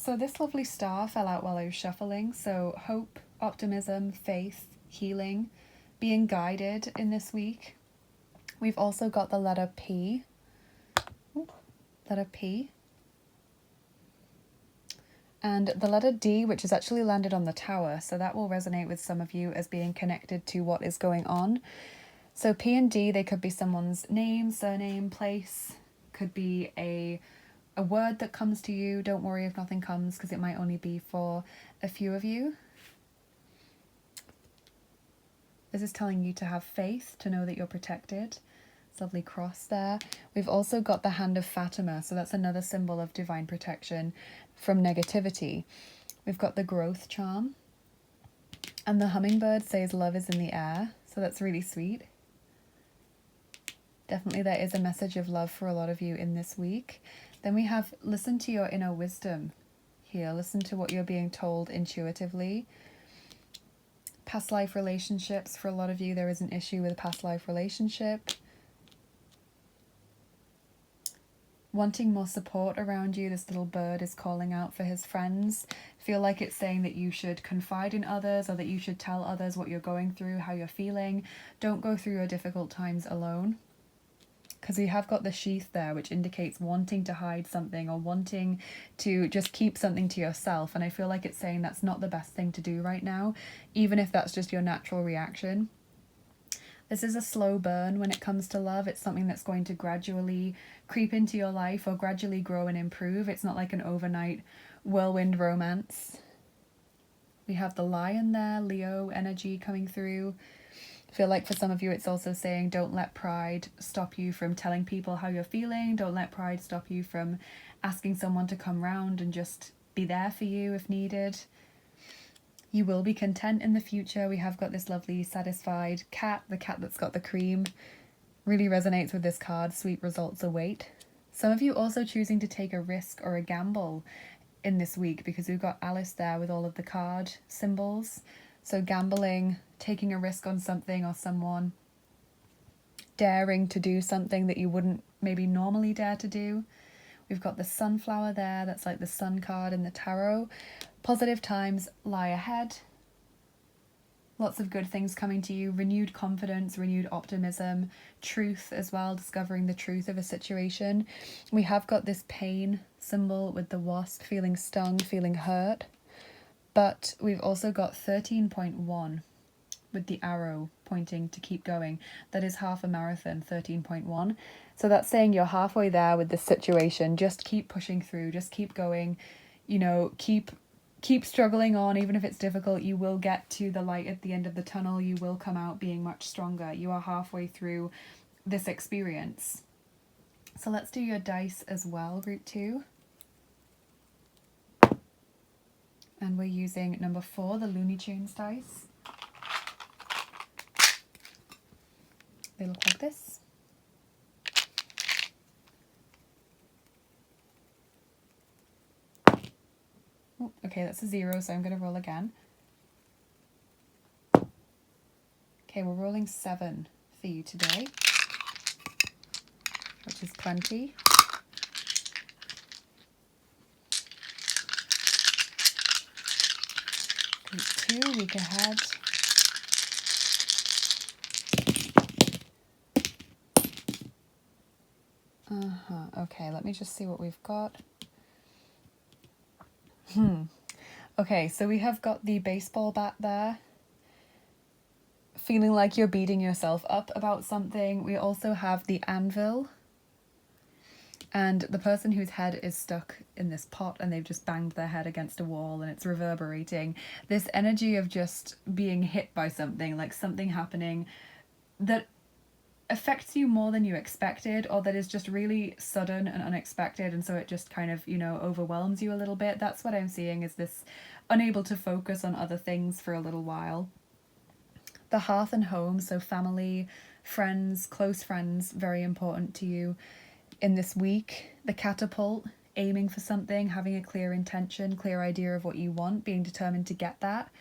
So this lovely star fell out while I was shuffling. So hope, optimism, faith, healing, being guided in this week. We've also got the letter P. Letter P. And the letter D, which has actually landed on the tower. So that will resonate with some of you as being connected to what is going on. So P and D, they could be someone's name, surname, place. Could be a word that comes to you. Don't worry if nothing comes, because it might only be for a few of you. This is telling you to have faith, to know that you're protected. It's a lovely cross there. We've also got the hand of Fatima, so that's another symbol of divine protection from negativity. We've got the growth charm. And the hummingbird says love is in the air, so that's really sweet. Definitely there is a message of love for a lot of you in this week. Then we have listen to your inner wisdom here. Listen to what you're being told intuitively. Past life relationships. For a lot of you, there is an issue with a past life relationship. Wanting more support around you. This little bird is calling out for his friends. Feel like it's saying that you should confide in others, or that you should tell others what you're going through, how you're feeling. Don't go through your difficult times alone. Because we have got the sheath there, which indicates wanting to hide something or wanting to just keep something to yourself. And I feel like it's saying that's not the best thing to do right now, even if that's just your natural reaction. This is a slow burn when it comes to love. It's something that's going to gradually creep into your life or gradually grow and improve. It's not like an overnight whirlwind romance. We have the lion there, Leo energy coming through. I feel like for some of you it's also saying don't let pride stop you from telling people how you're feeling. Don't let pride stop you from asking someone to come round and just be there for you if needed. You will be content in the future. We have got this lovely satisfied cat, the cat that's got the cream. Really resonates with this card. Sweet results await. Some of you also choosing to take a risk or a gamble in this week, because we've got Alice there with all of the card symbols. So gambling, taking a risk on something or someone, daring to do something that you wouldn't maybe normally dare to do. We've got the sunflower there, that's like the sun card in the tarot. Positive times lie ahead. Lots of good things coming to you. Renewed confidence, renewed optimism, truth as well, discovering the truth of a situation. We have got this pain symbol with the wasp, feeling stung, feeling hurt. But we've also got 13.1 with the arrow pointing to keep going. That is half a marathon, 13.1. So that's saying you're halfway there with this situation. Just keep pushing through, just keep going, you know, keep struggling on. Even if it's difficult, you will get to the light at the end of the tunnel. You will come out being much stronger. You are halfway through this experience. So let's do your dice as well, group 2. And we're using number 4, the Looney Tunes dice. They look like this. Oh, okay, that's a 0, so I'm going to roll again. Okay, we're rolling 7 for you today, which is plenty. Group 2, week ahead. Okay, let me just see what we've got. Okay, so we have got the baseball bat there. Feeling like you're beating yourself up about something. We also have the anvil. And the person whose head is stuck in this pot and they've just banged their head against a wall and it's reverberating. This energy of just being hit by something, like something happening that affects you more than you expected, or that is just really sudden and unexpected, and so it just kind of, you know, overwhelms you a little bit. That's what I'm seeing, is this unable to focus on other things for a little while. The hearth and home, so family, friends, close friends, very important to you in this week. The catapult, aiming for something, having a clear intention, clear idea of what you want, being determined to get that.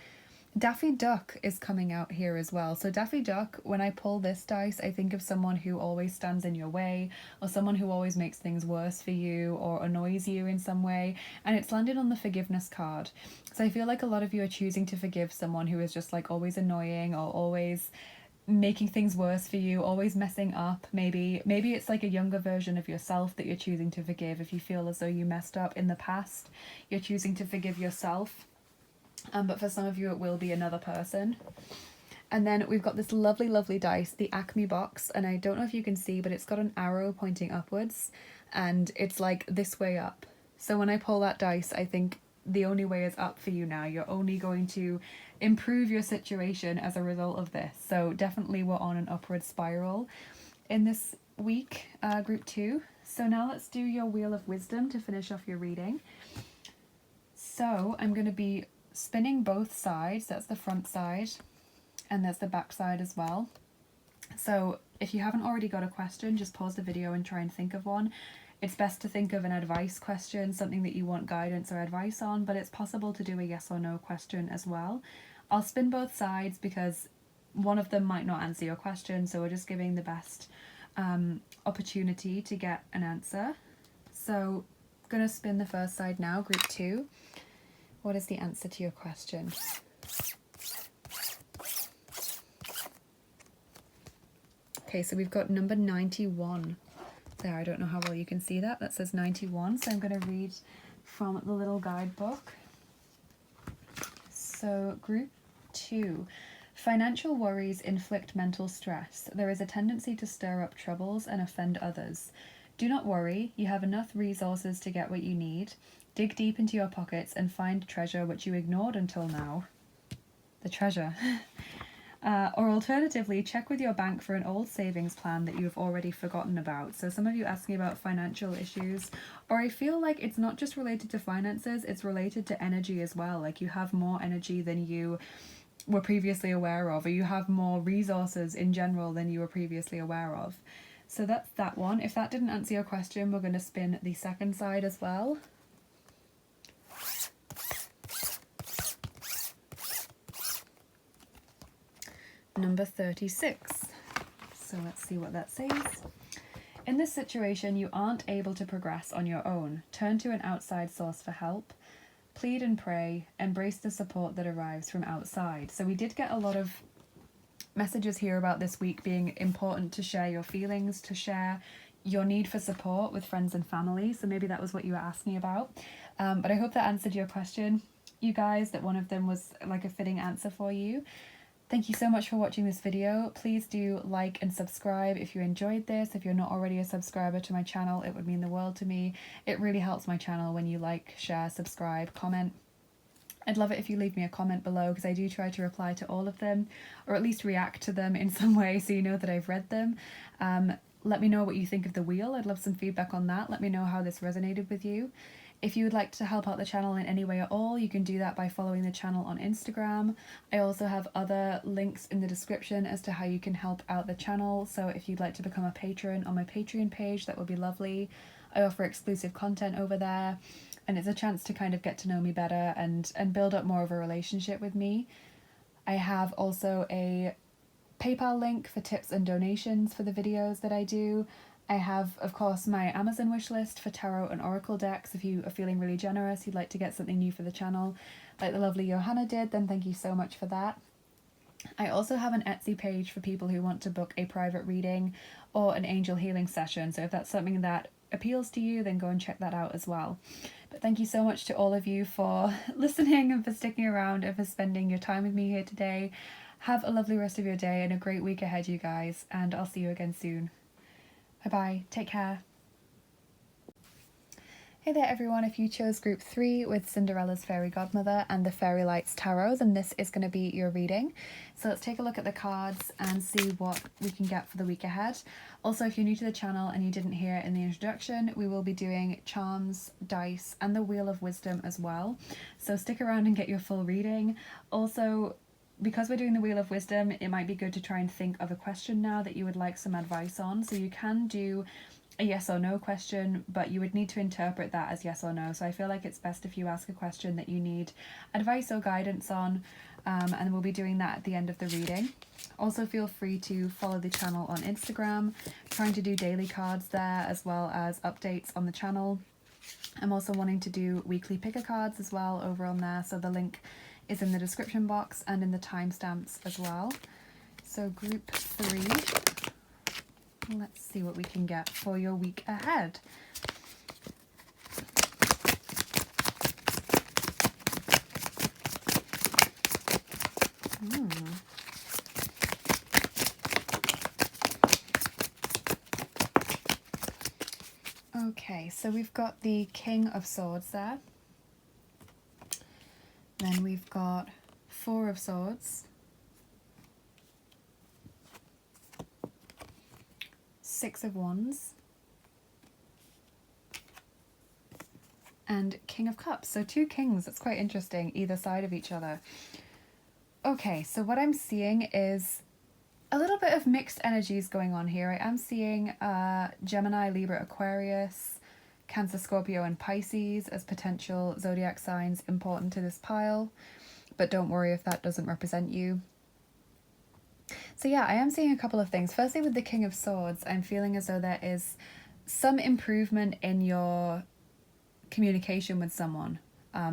Daffy Duck is coming out here as well. So Daffy Duck, when I pull this dice, I think of someone who always stands in your way, or someone who always makes things worse for you or annoys you in some way. And it's landed on the forgiveness card. So I feel like a lot of you are choosing to forgive someone who is just like always annoying or always making things worse for you, always messing up. Maybe it's like a younger version of yourself that you're choosing to forgive. If you feel as though you messed up in the past, you're choosing to forgive yourself. But for some of you, it will be another person. And then we've got this lovely, lovely dice, the Acme box. And I don't know if you can see, but it's got an arrow pointing upwards. And it's like this way up. So when I pull that dice, I think the only way is up for you now. You're only going to improve your situation as a result of this. So definitely we're on an upward spiral in this week, group 2. So now let's do your Wheel of Wisdom to finish off your reading. So I'm going to be spinning both sides. That's the front side and there's the back side as well. So if you haven't already got a question, just pause the video and try and think of one. It's best to think of an advice question, something that you want guidance or advice on, but it's possible to do a yes or no question as well. I'll spin both sides because one of them might not answer your question, so we're just giving the best opportunity to get an answer. So I'm going to spin the first side now, group 2. What is the answer to your question? Okay, so we've got number 91 there. I don't know how well you can see that. That says 91. So I'm going to read from the little guidebook. So group 2. Financial worries inflict mental stress. There is a tendency to stir up troubles and offend others. Do not worry. You have enough resources to get what you need. Dig deep into your pockets and find treasure which you ignored until now. The treasure. Or alternatively, check with your bank for an old savings plan that you've already forgotten about. So some of you asking about financial issues, or I feel like it's not just related to finances, it's related to energy as well. Like you have more energy than you were previously aware of, or you have more resources in general than you were previously aware of. So that's that one. If that didn't answer your question, we're going to spin the second side as well. Number 36. So let's see what that says. In this situation, you aren't able to progress on your own. Turn to an outside source for help. Plead and pray. Embrace the support that arrives from outside. So we did get a lot of messages here about this week being important to share your feelings, to share your need for support with friends and family. So maybe that was what you were asking about. But I hope that answered your question, you guys, that one of them was like a fitting answer for you. Thank you so much for watching this video. Please do like and subscribe if you enjoyed this. If you're not already a subscriber to my channel, it would mean the world to me. It really helps my channel when you like, share, subscribe, comment. I'd love it if you leave me a comment below because I do try to reply to all of them, or at least react to them in some way so you know that I've read them. Let me know what you think of the wheel. I'd love some feedback on that. Let me know how this resonated with you. If you would like to help out the channel in any way at all, you can do that by following the channel on Instagram. I also have other links in the description as to how you can help out the channel. So if you'd like to become a patron on my Patreon page, that would be lovely. I offer exclusive content over there, and it's a chance to kind of get to know me better and build up more of a relationship with me. I have also a PayPal link for tips and donations for the videos that I do. I have, of course, my Amazon wishlist for tarot and oracle decks. If you are feeling really generous, you'd like to get something new for the channel, like the lovely Johanna did, then thank you so much for that. I also have an Etsy page for people who want to book a private reading or an angel healing session. So if that's something that appeals to you, then go and check that out as well. But thank you so much to all of you for listening and for sticking around and for spending your time with me here today. Have a lovely rest of your day and a great week ahead, you guys, and I'll see you again soon. Bye-bye. Take care. Hey there everyone, if you chose group 3 with Cinderella's Fairy Godmother and the Fairy Lights Tarot, then this is going to be your reading. So let's take a look at the cards and see what we can get for the week ahead. Also, if you're new to the channel and you didn't hear in the introduction, we will be doing charms, dice, and the Wheel of Wisdom as well. So stick around and get your full reading. Also, because we're doing the Wheel of Wisdom, it might be good to try and think of a question now that you would like some advice on. So you can do a yes or no question, but you would need to interpret that as yes or no. So I feel like it's best if you ask a question that you need advice or guidance on. and we'll be doing that at the end of the reading. Also feel free to follow the channel on Instagram, trying to do daily cards there as well as updates on the channel. I'm also wanting to do weekly picker cards as well over on there, so the link is in the description box and in the timestamps as well. So group 3, let's see what we can get for your week ahead. Okay, so we've got the King of Swords there. Then we've got 4 of Swords. 6 of Wands. And King of Cups. So 2 kings, that's quite interesting, either side of each other. Okay, so what I'm seeing is a little bit of mixed energies going on here. I am seeing Gemini, Libra, Aquarius, Cancer, Scorpio and Pisces as potential zodiac signs important to this pile, but don't worry if that doesn't represent you. So yeah, I am seeing a couple of things. Firstly, with the King of Swords, I'm feeling as though there is some improvement in your communication with someone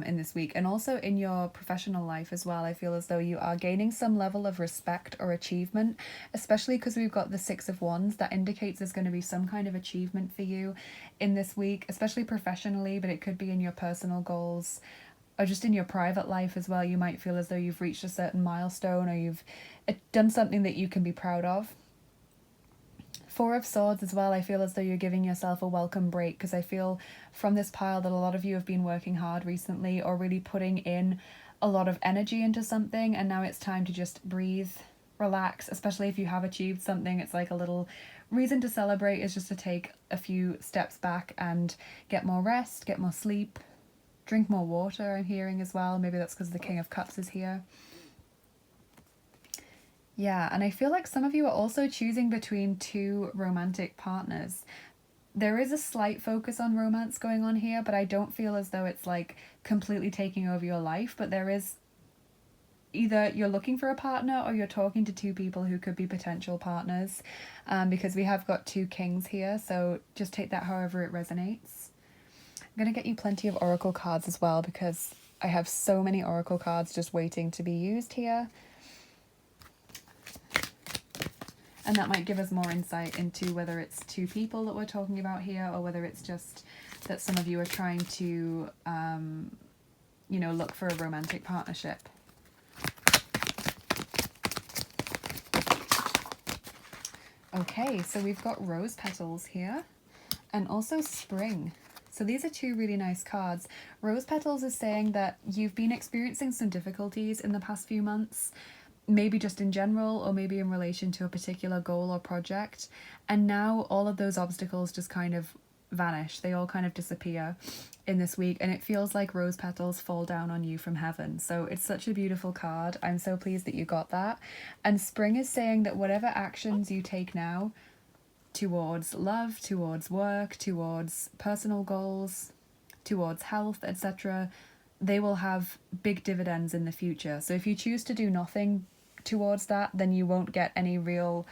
in this week, and also in your professional life as well. I feel as though you are gaining some level of respect or achievement, especially because we've got the 6 of Wands. That indicates there's going to be some kind of achievement for you in this week, especially professionally, but it could be in your personal goals or just in your private life as well. You might feel as though you've reached a certain milestone or you've done something that you can be proud of. 4 of Swords as well, I feel as though you're giving yourself a welcome break, because I feel from this pile that a lot of you have been working hard recently or really putting in a lot of energy into something, and now it's time to just breathe, relax, especially if you have achieved something. It's like a little reason to celebrate is just to take a few steps back and get more rest, get more sleep, drink more water, I'm hearing as well. Maybe that's because the King of Cups is here. Yeah, and I feel like some of you are also choosing between 2 romantic partners. There is a slight focus on romance going on here, but I don't feel as though it's like completely taking over your life. But there is either you're looking for a partner or you're talking to 2 people who could be potential partners, because we have got 2 kings here. So just take that however it resonates. I'm going to get you plenty of oracle cards as well, because I have so many oracle cards just waiting to be used here. And that might give us more insight into whether it's 2 people that we're talking about here, or whether it's just that some of you are trying to, you know, look for a romantic partnership. Okay, so we've got rose petals here and also spring. So these are 2 really nice cards. Rose petals is saying that you've been experiencing some difficulties in the past few months, maybe just in general, or maybe in relation to a particular goal or project. And now all of those obstacles just kind of vanish. They all kind of disappear in this week, and it feels like rose petals fall down on you from heaven. So it's such a beautiful card. I'm so pleased that you got that. And spring is saying that whatever actions you take now towards love, towards work, towards personal goals, towards health, etc., they will have big dividends in the future. So if you choose to do nothing towards that, then you won't get any real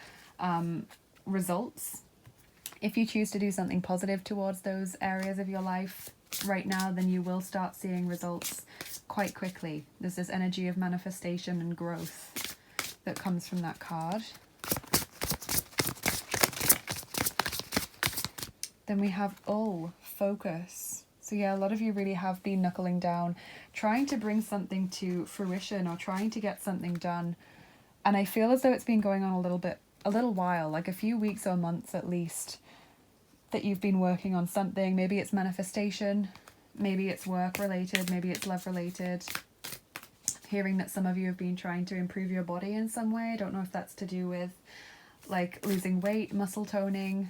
results. If you choose to do something positive towards those areas of your life right now, then you will start seeing results quite quickly. There's this energy of manifestation and growth that comes from that card. Then we have focus. So yeah, a lot of you really have been knuckling down, trying to bring something to fruition or trying to get something done. And I feel as though it's been going on a little while, like a few weeks or months at least, that you've been working on something. Maybe it's manifestation, maybe it's work related, maybe it's love related. Hearing that some of you have been trying to improve your body in some way. I don't know if that's to do with like losing weight, muscle toning,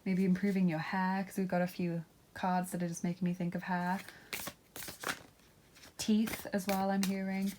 maybe improving your hair, because we've got a few cards that are just making me think of hair. Teeth as well, I'm hearing.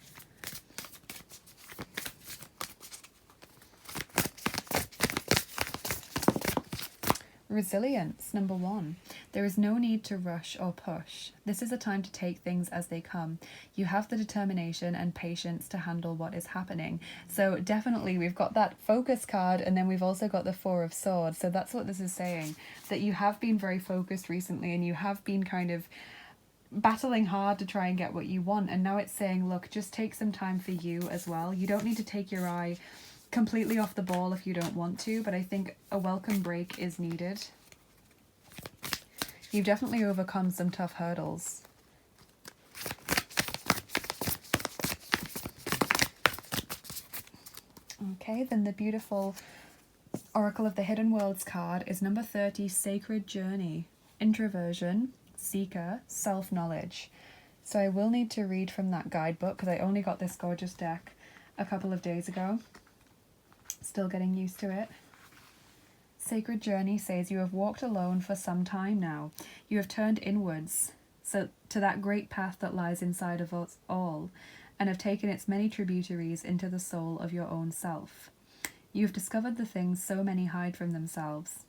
Resilience, number 1. There is no need to rush or push. This is a time to take things as they come. You have the determination and patience to handle what is happening. So definitely we've got that focus card, and then we've also got the Four of Swords. So that's what this is saying, that you have been very focused recently and you have been kind of battling hard to try and get what you want. And now it's saying, look, just take some time for you as well. You don't need to take your eye completely off the ball if you don't want to, but I think a welcome break is needed. You've definitely overcome some tough hurdles. Okay, then the beautiful Oracle of the Hidden Worlds card is number 30, Sacred Journey. Introversion, Seeker, Self-Knowledge. So I will need to read from that guidebook because I only got this gorgeous deck a couple of days ago. Still getting used to it. Sacred Journey says you have walked alone for some time now. You have turned inwards, so to that great path that lies inside of us all, and have taken its many tributaries into the soul of your own self. You have discovered the things so many hide from themselves,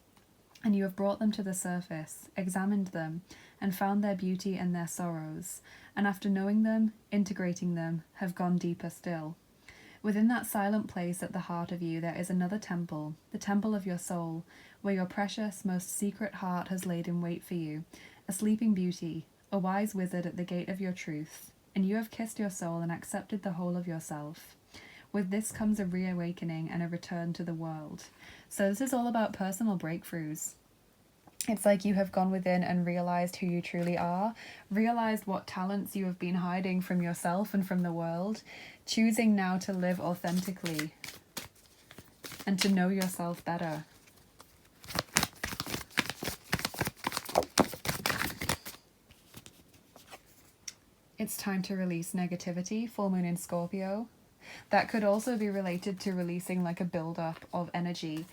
and you have brought them to the surface, examined them, and found their beauty and their sorrows, and after knowing them, integrating them, have gone deeper still. Within that silent place at the heart of you there is another temple, the temple of your soul, where your precious, most secret heart has laid in wait for you, a sleeping beauty, a wise wizard at the gate of your truth, and you have kissed your soul and accepted the whole of yourself. With this comes a reawakening and a return to the world. So this is all about personal breakthroughs. It's like you have gone within and realized who you truly are, realized what talents you have been hiding from yourself and from the world, choosing now to live authentically and to know yourself better. It's time to release negativity, full moon in Scorpio. That could also be related to releasing like a build-up of energy.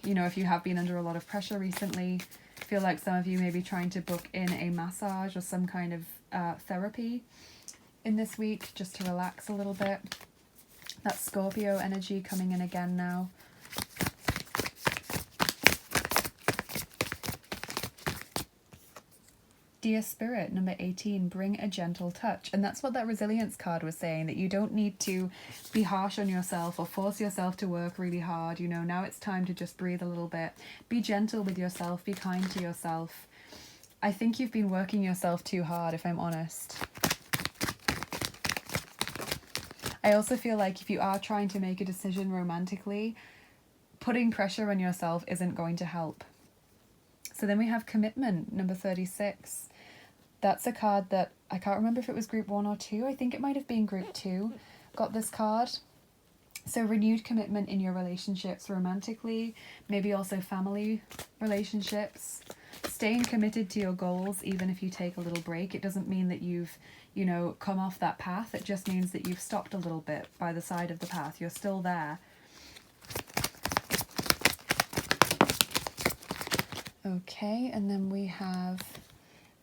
You know, if you have been under a lot of pressure recently, I feel like some of you may be trying to book in a massage or some kind of therapy in this week just to relax a little bit. That Scorpio energy coming in again now. Dear Spirit, number 18, bring a gentle touch. And that's what that resilience card was saying, that you don't need to be harsh on yourself or force yourself to work really hard. You know, now it's time to just breathe a little bit. Be gentle with yourself. Be kind to yourself. I think you've been working yourself too hard, if I'm honest. I also feel like if you are trying to make a decision romantically, putting pressure on yourself isn't going to help. So then we have Commitment, number 36. That's a card that I can't remember if it was group 1 or 2. I think it might have been group 2. Got this card. So renewed commitment in your relationships romantically, maybe also family relationships. Staying committed to your goals, even if you take a little break. It doesn't mean that you've, you know, come off that path. It just means that you've stopped a little bit by the side of the path. You're still there. Okay, and then we have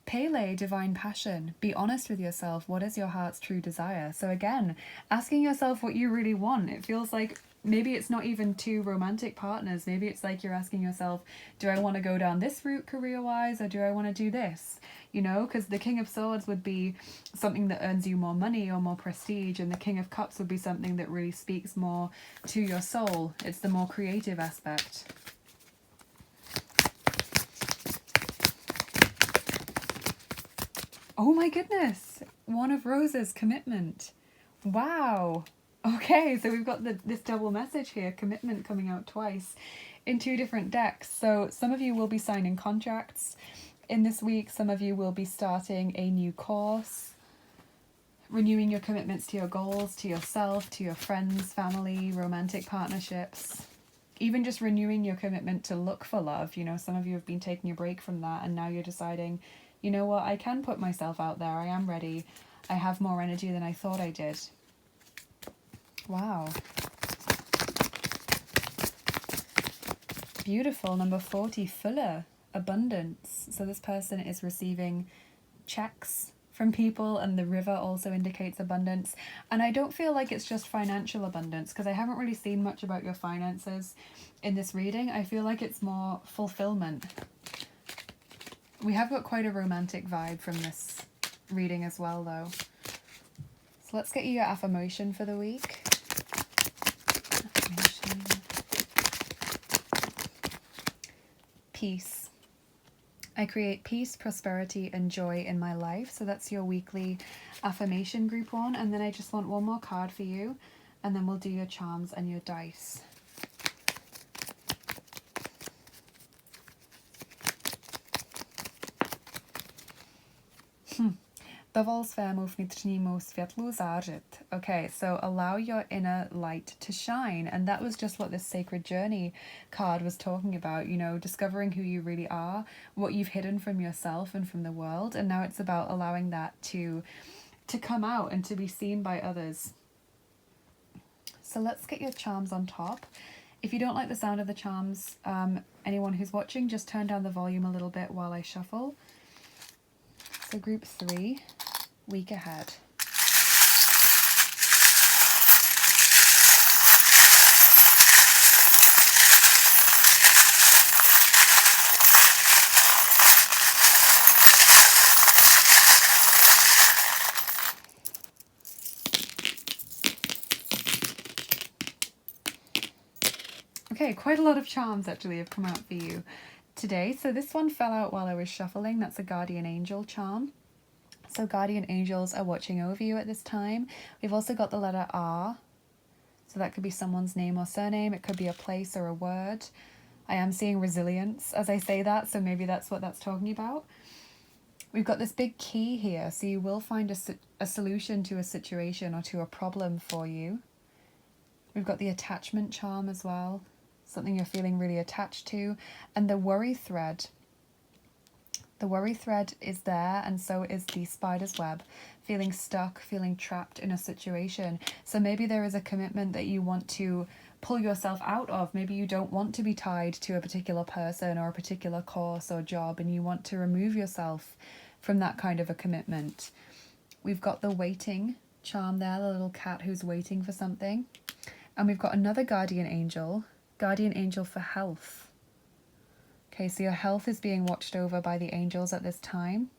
Pele, Divine Passion. Be honest with yourself. What is your heart's true desire? So again, asking yourself what you really want. It feels like maybe it's not even two romantic partners. Maybe it's like you're asking yourself, do I want to go down this route career-wise, or do I want to do this? You know, because the King of Swords would be something that earns you more money or more prestige, and the King of Cups would be something that really speaks more to your soul. It's the more creative aspect. Oh my goodness, One of Roses, Commitment. Wow. Okay, so we've got this double message here, Commitment, coming out twice in 2 different decks. So some of you will be signing contracts in this week. Some of you will be starting a new course, renewing your commitments to your goals, to yourself, to your friends, family, romantic partnerships. Even just renewing your commitment to look for love. You know, some of you have been taking a break from that, and now you're deciding, you know what, I can put myself out there. I am ready. I have more energy than I thought I did. Wow. Beautiful. Number 40, Fuller, Abundance. So this person is receiving checks from people, and the river also indicates abundance. And I don't feel like it's just financial abundance, because I haven't really seen much about your finances in this reading. I feel like it's more fulfillment. We have got quite a romantic vibe from this reading as well, though. So let's get you your affirmation for the week. Affirmation. Peace. I create peace, prosperity, and joy in my life. So that's your weekly affirmation group one. And then I just want one more card for you. And then we'll do your charms and your dice. Dovol svému vnitřnímu světlu zářit. Okay, so allow your inner light to shine. And that was just what this Sacred Journey card was talking about, you know, discovering who you really are, what you've hidden from yourself and from the world. And now it's about allowing that to come out and to be seen by others. So let's get your charms on top. If you don't like the sound of the charms, anyone who's watching, just turn down the volume a little bit while I shuffle. So group 3, week ahead. Okay, quite a lot of charms actually have come out for you today. So this one fell out while I was shuffling. That's a guardian angel charm. So guardian angels are watching over you at this time. We've also got the letter R. So that could be someone's name or surname. It could be a place or a word. I am seeing resilience as I say that, so maybe that's what that's talking about. We've got this big key here, so you will find a solution to a situation or to a problem for you. We've got the attachment charm as well. Something you're feeling really attached to, and the worry thread. The worry thread is there, and so is the spider's web, feeling stuck, feeling trapped in a situation. So maybe there is a commitment that you want to pull yourself out of. Maybe you don't want to be tied to a particular person or a particular course or job, and you want to remove yourself from that kind of a commitment. We've got the waiting charm there, the little cat who's waiting for something. And we've got another guardian angel for health. Okay, so your health is being watched over by the angels at this time.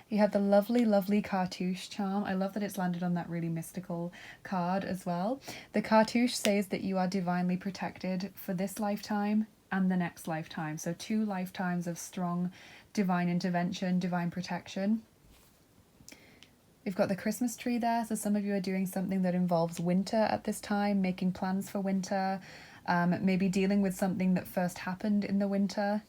You have the lovely, lovely cartouche charm. I love that it's landed on that really mystical card as well. The cartouche says that you are divinely protected for this lifetime and the next lifetime. So 2 lifetimes of strong divine intervention, divine protection. We've got the Christmas tree there. So some of you are doing something that involves winter at this time, making plans for winter. Maybe dealing with something that first happened in the winter.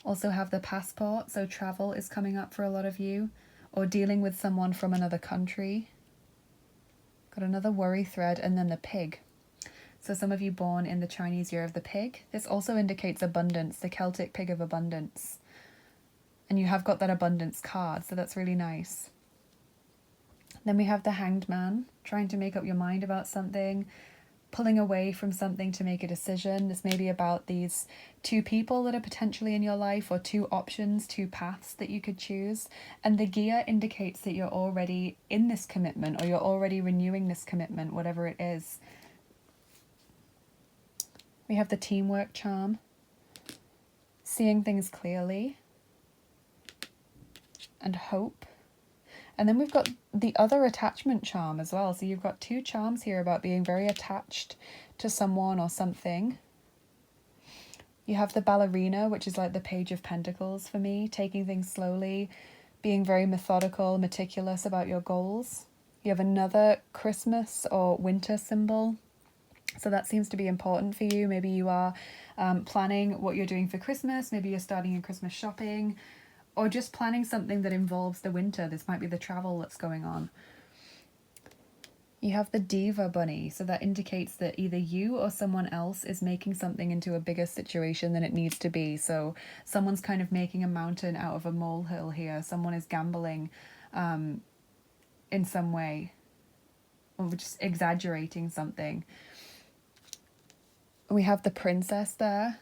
Also have the passport, so travel is coming up for a lot of you, or dealing with someone from another country. Got another worry thread, and then the pig. So some of you born in the Chinese year of the pig. This also indicates abundance, the Celtic pig of abundance. And you have got that abundance card, so that's really nice. Then we have the hanged man, trying to make up your mind about something, pulling away from something to make a decision. This may be about these 2 people that are potentially in your life, or 2 options, 2 paths that you could choose. And the gear indicates that you're already in this commitment, or you're already renewing this commitment, whatever it is. We have the teamwork charm, seeing things clearly, and hope. And then we've got the other attachment charm as well. So you've got 2 charms here about being very attached to someone or something. You have the ballerina, which is like the Page of Pentacles for me, taking things slowly, being very methodical, meticulous about your goals. You have another Christmas or winter symbol. So that seems to be important for you. Maybe you are planning what you're doing for Christmas. Maybe you're starting your Christmas shopping, or just planning something that involves the winter. This might be the travel that's going on. You have the diva bunny, so that indicates that either you or someone else is making something into a bigger situation than it needs to be. So someone's kind of making a mountain out of a molehill here. Someone is gambling in some way, or just exaggerating something. We have the princess there,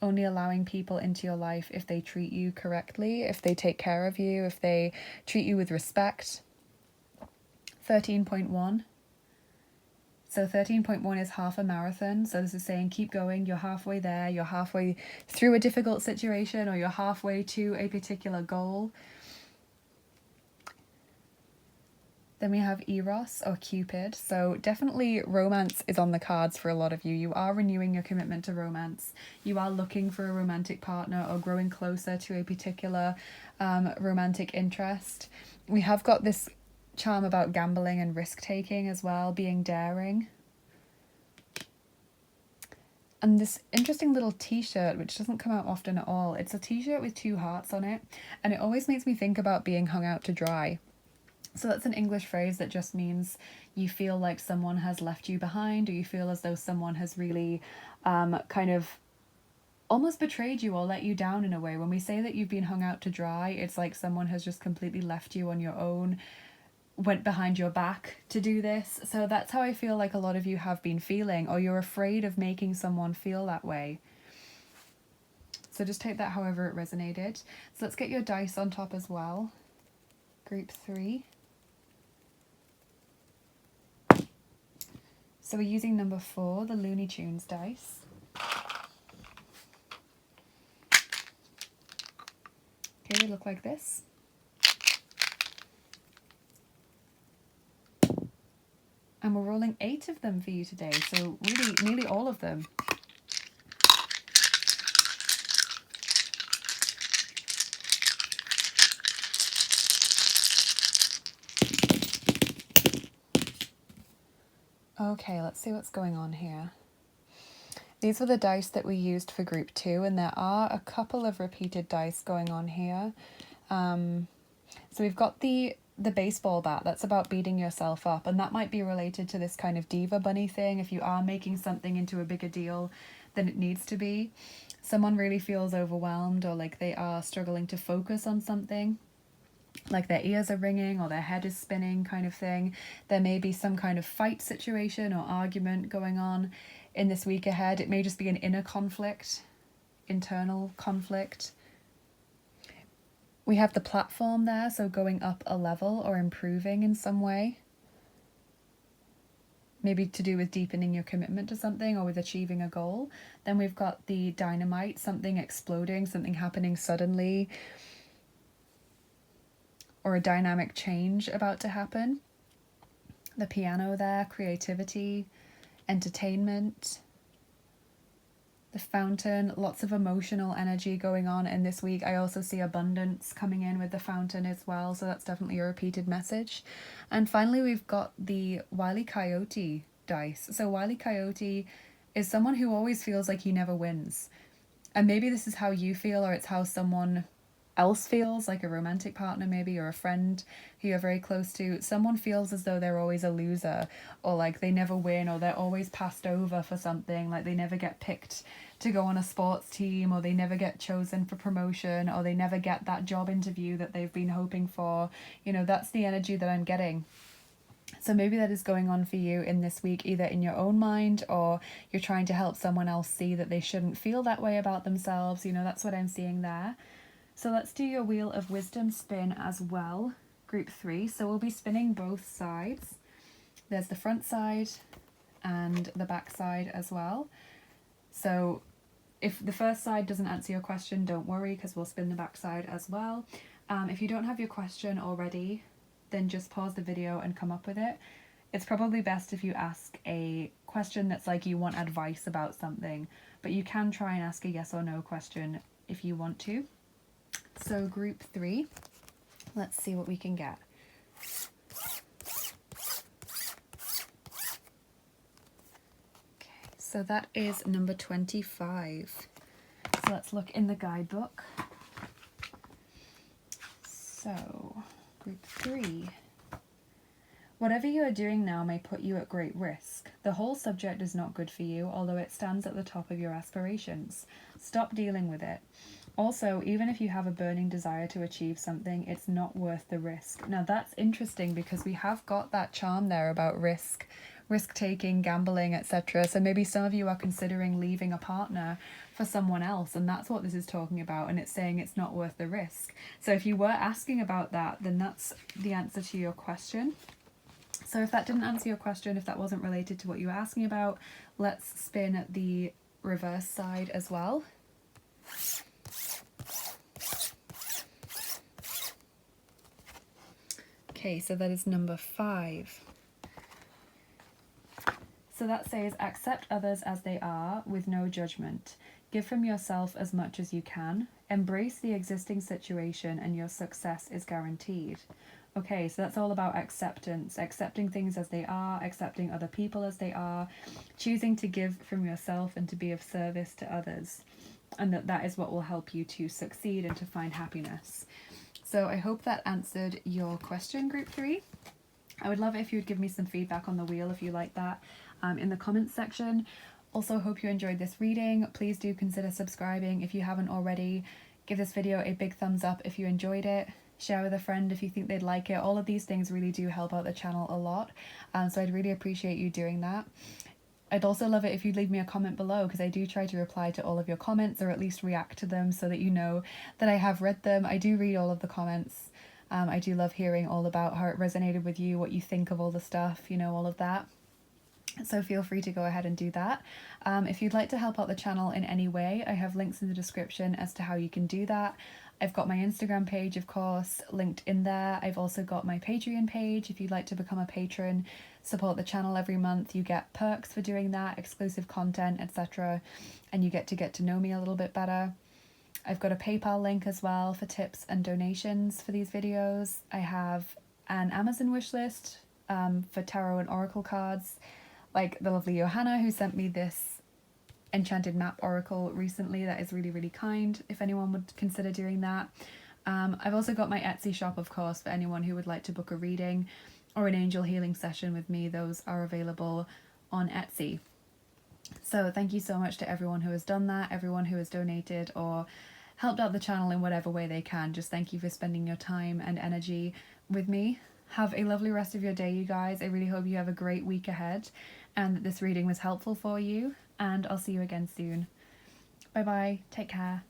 only allowing people into your life if they treat you correctly, if they take care of you, if they treat you with respect. 13.1. So 13.1 is half a marathon. So this is saying keep going. You're halfway there. You're halfway through a difficult situation, or you're halfway to a particular goal. Then we have Eros, or Cupid. So definitely romance is on the cards for a lot of you. You are renewing your commitment to romance. You are looking for a romantic partner or growing closer to a particular romantic interest. We have got this charm about gambling and risk-taking as well, being daring. And this interesting little t-shirt, which doesn't come out often at all. It's a t-shirt with 2 hearts on it, and it always makes me think about being hung out to dry. So that's an English phrase that just means you feel like someone has left you behind, or you feel as though someone has really kind of almost betrayed you or let you down in a way. When we say that you've been hung out to dry, it's like someone has just completely left you on your own, went behind your back to do this. So that's how I feel like a lot of you have been feeling, or you're afraid of making someone feel that way. So just take that however it resonated. So let's get your dice on top as well. Group 3. So we're using number 4, the Looney Tunes dice. Okay, they look like this. And we're rolling 8 of them for you today, so really nearly all of them. Okay, let's see what's going on here. These were the dice that we used for group 2, and there are a couple of repeated dice going on here. So we've got the baseball bat, that's about beating yourself up, and that might be related to this kind of diva bunny thing. If you are making something into a bigger deal than it needs to be, someone really feels overwhelmed, or like they are struggling to focus on something, like their ears are ringing or their head is spinning kind of thing. There may be some kind of fight situation or argument going on in this week ahead. It may just be an inner conflict, internal conflict. We have the platform there, so going up a level or improving in some way. Maybe to do with deepening your commitment to something or with achieving a goal. Then we've got the dynamite, something exploding, something happening suddenly, or a dynamic change about to happen. The piano there, creativity, entertainment. The fountain, lots of emotional energy going on in this week. I also see abundance coming in with the fountain as well, so that's definitely a repeated message. And finally, we've got the Wile E. Coyote dice. So Wile E. Coyote is someone who always feels like he never wins. And maybe this is how you feel, or it's how someone else feels, like a romantic partner maybe, or a friend who you're very close to. Someone feels as though they're always a loser, or like they never win, or they're always passed over for something, like they never get picked to go on a sports team, or they never get chosen for promotion, or they never get that job interview that they've been hoping for. You know, that's the energy that I'm getting. So maybe that is going on for you in this week, either in your own mind, or you're trying to help someone else see that they shouldn't feel that way about themselves. You know, that's what I'm seeing there. So let's do your Wheel of Wisdom spin as well, group 3. So we'll be spinning both sides. There's the front side and the back side as well. So if the first side doesn't answer your question, don't worry, because we'll spin the back side as well. If you don't have your question already, then just pause the video and come up with it. It's probably best if you ask a question that's like you want advice about something, but you can try and ask a yes or no question if you want to. So group 3, let's see what we can get. Okay, so that is number 25. So let's look in the guidebook. So, group 3. Whatever you are doing now may put you at great risk. The whole subject is not good for you, although it stands at the top of your aspirations. Stop dealing with it. Also, even if you have a burning desire to achieve something, it's not worth the risk. Now that's interesting because we have got that charm there about risk-taking, gambling, etc. So maybe some of you are considering leaving a partner for someone else, and that's what this is talking about, and it's saying it's not worth the risk. So if you were asking about that, then that's the answer to your question. So if that didn't answer your question, if that wasn't related to what you were asking about, let's spin the reverse side as well. Okay, so that is number 5. So that says, accept others as they are with no judgment. Give from yourself as much as you can. Embrace the existing situation and your success is guaranteed. Okay, so that's all about acceptance, accepting things as they are, accepting other people as they are, choosing to give from yourself and to be of service to others. And that is what will help you to succeed and to find happiness. So I hope that answered your question, group 3. I would love it if you would give me some feedback on the wheel if you like that in the comments section. Also hope you enjoyed this reading. Please do consider subscribing if you haven't already. Give this video a big thumbs up if you enjoyed it. Share with a friend if you think they'd like it. All of these things really do help out the channel a lot. So I'd really appreciate you doing that. I'd also love it if you'd leave me a comment below, because I do try to reply to all of your comments, or at least react to them so that you know that I have read them. I do read all of the comments. I do love hearing all about how it resonated with you, what you think of all the stuff, you know, all of that. So feel free to go ahead and do that. If you'd like to help out the channel in any way, I have links in the description as to how you can do that. I've got my Instagram page, of course, linked in there. I've also got my Patreon page. If you'd like to become a patron, support the channel every month, you get perks for doing that, exclusive content, etc. And you get to know me a little bit better. I've got a PayPal link as well for tips and donations for these videos. I have an Amazon wishlist for tarot and oracle cards, like the lovely Johanna who sent me this Enchanted Map Oracle recently. That is really, really kind, if anyone would consider doing that. I've also got my Etsy shop, of course, for anyone who would like to book a reading or an angel healing session with me. Those are available on Etsy. So thank you so much to everyone who has done that, everyone who has donated or helped out the channel in whatever way they can. Just thank you for spending your time and energy with me. Have a lovely rest of your day, you guys. I really hope you have a great week ahead and that this reading was helpful for you, and I'll see you again soon. Bye bye, take care.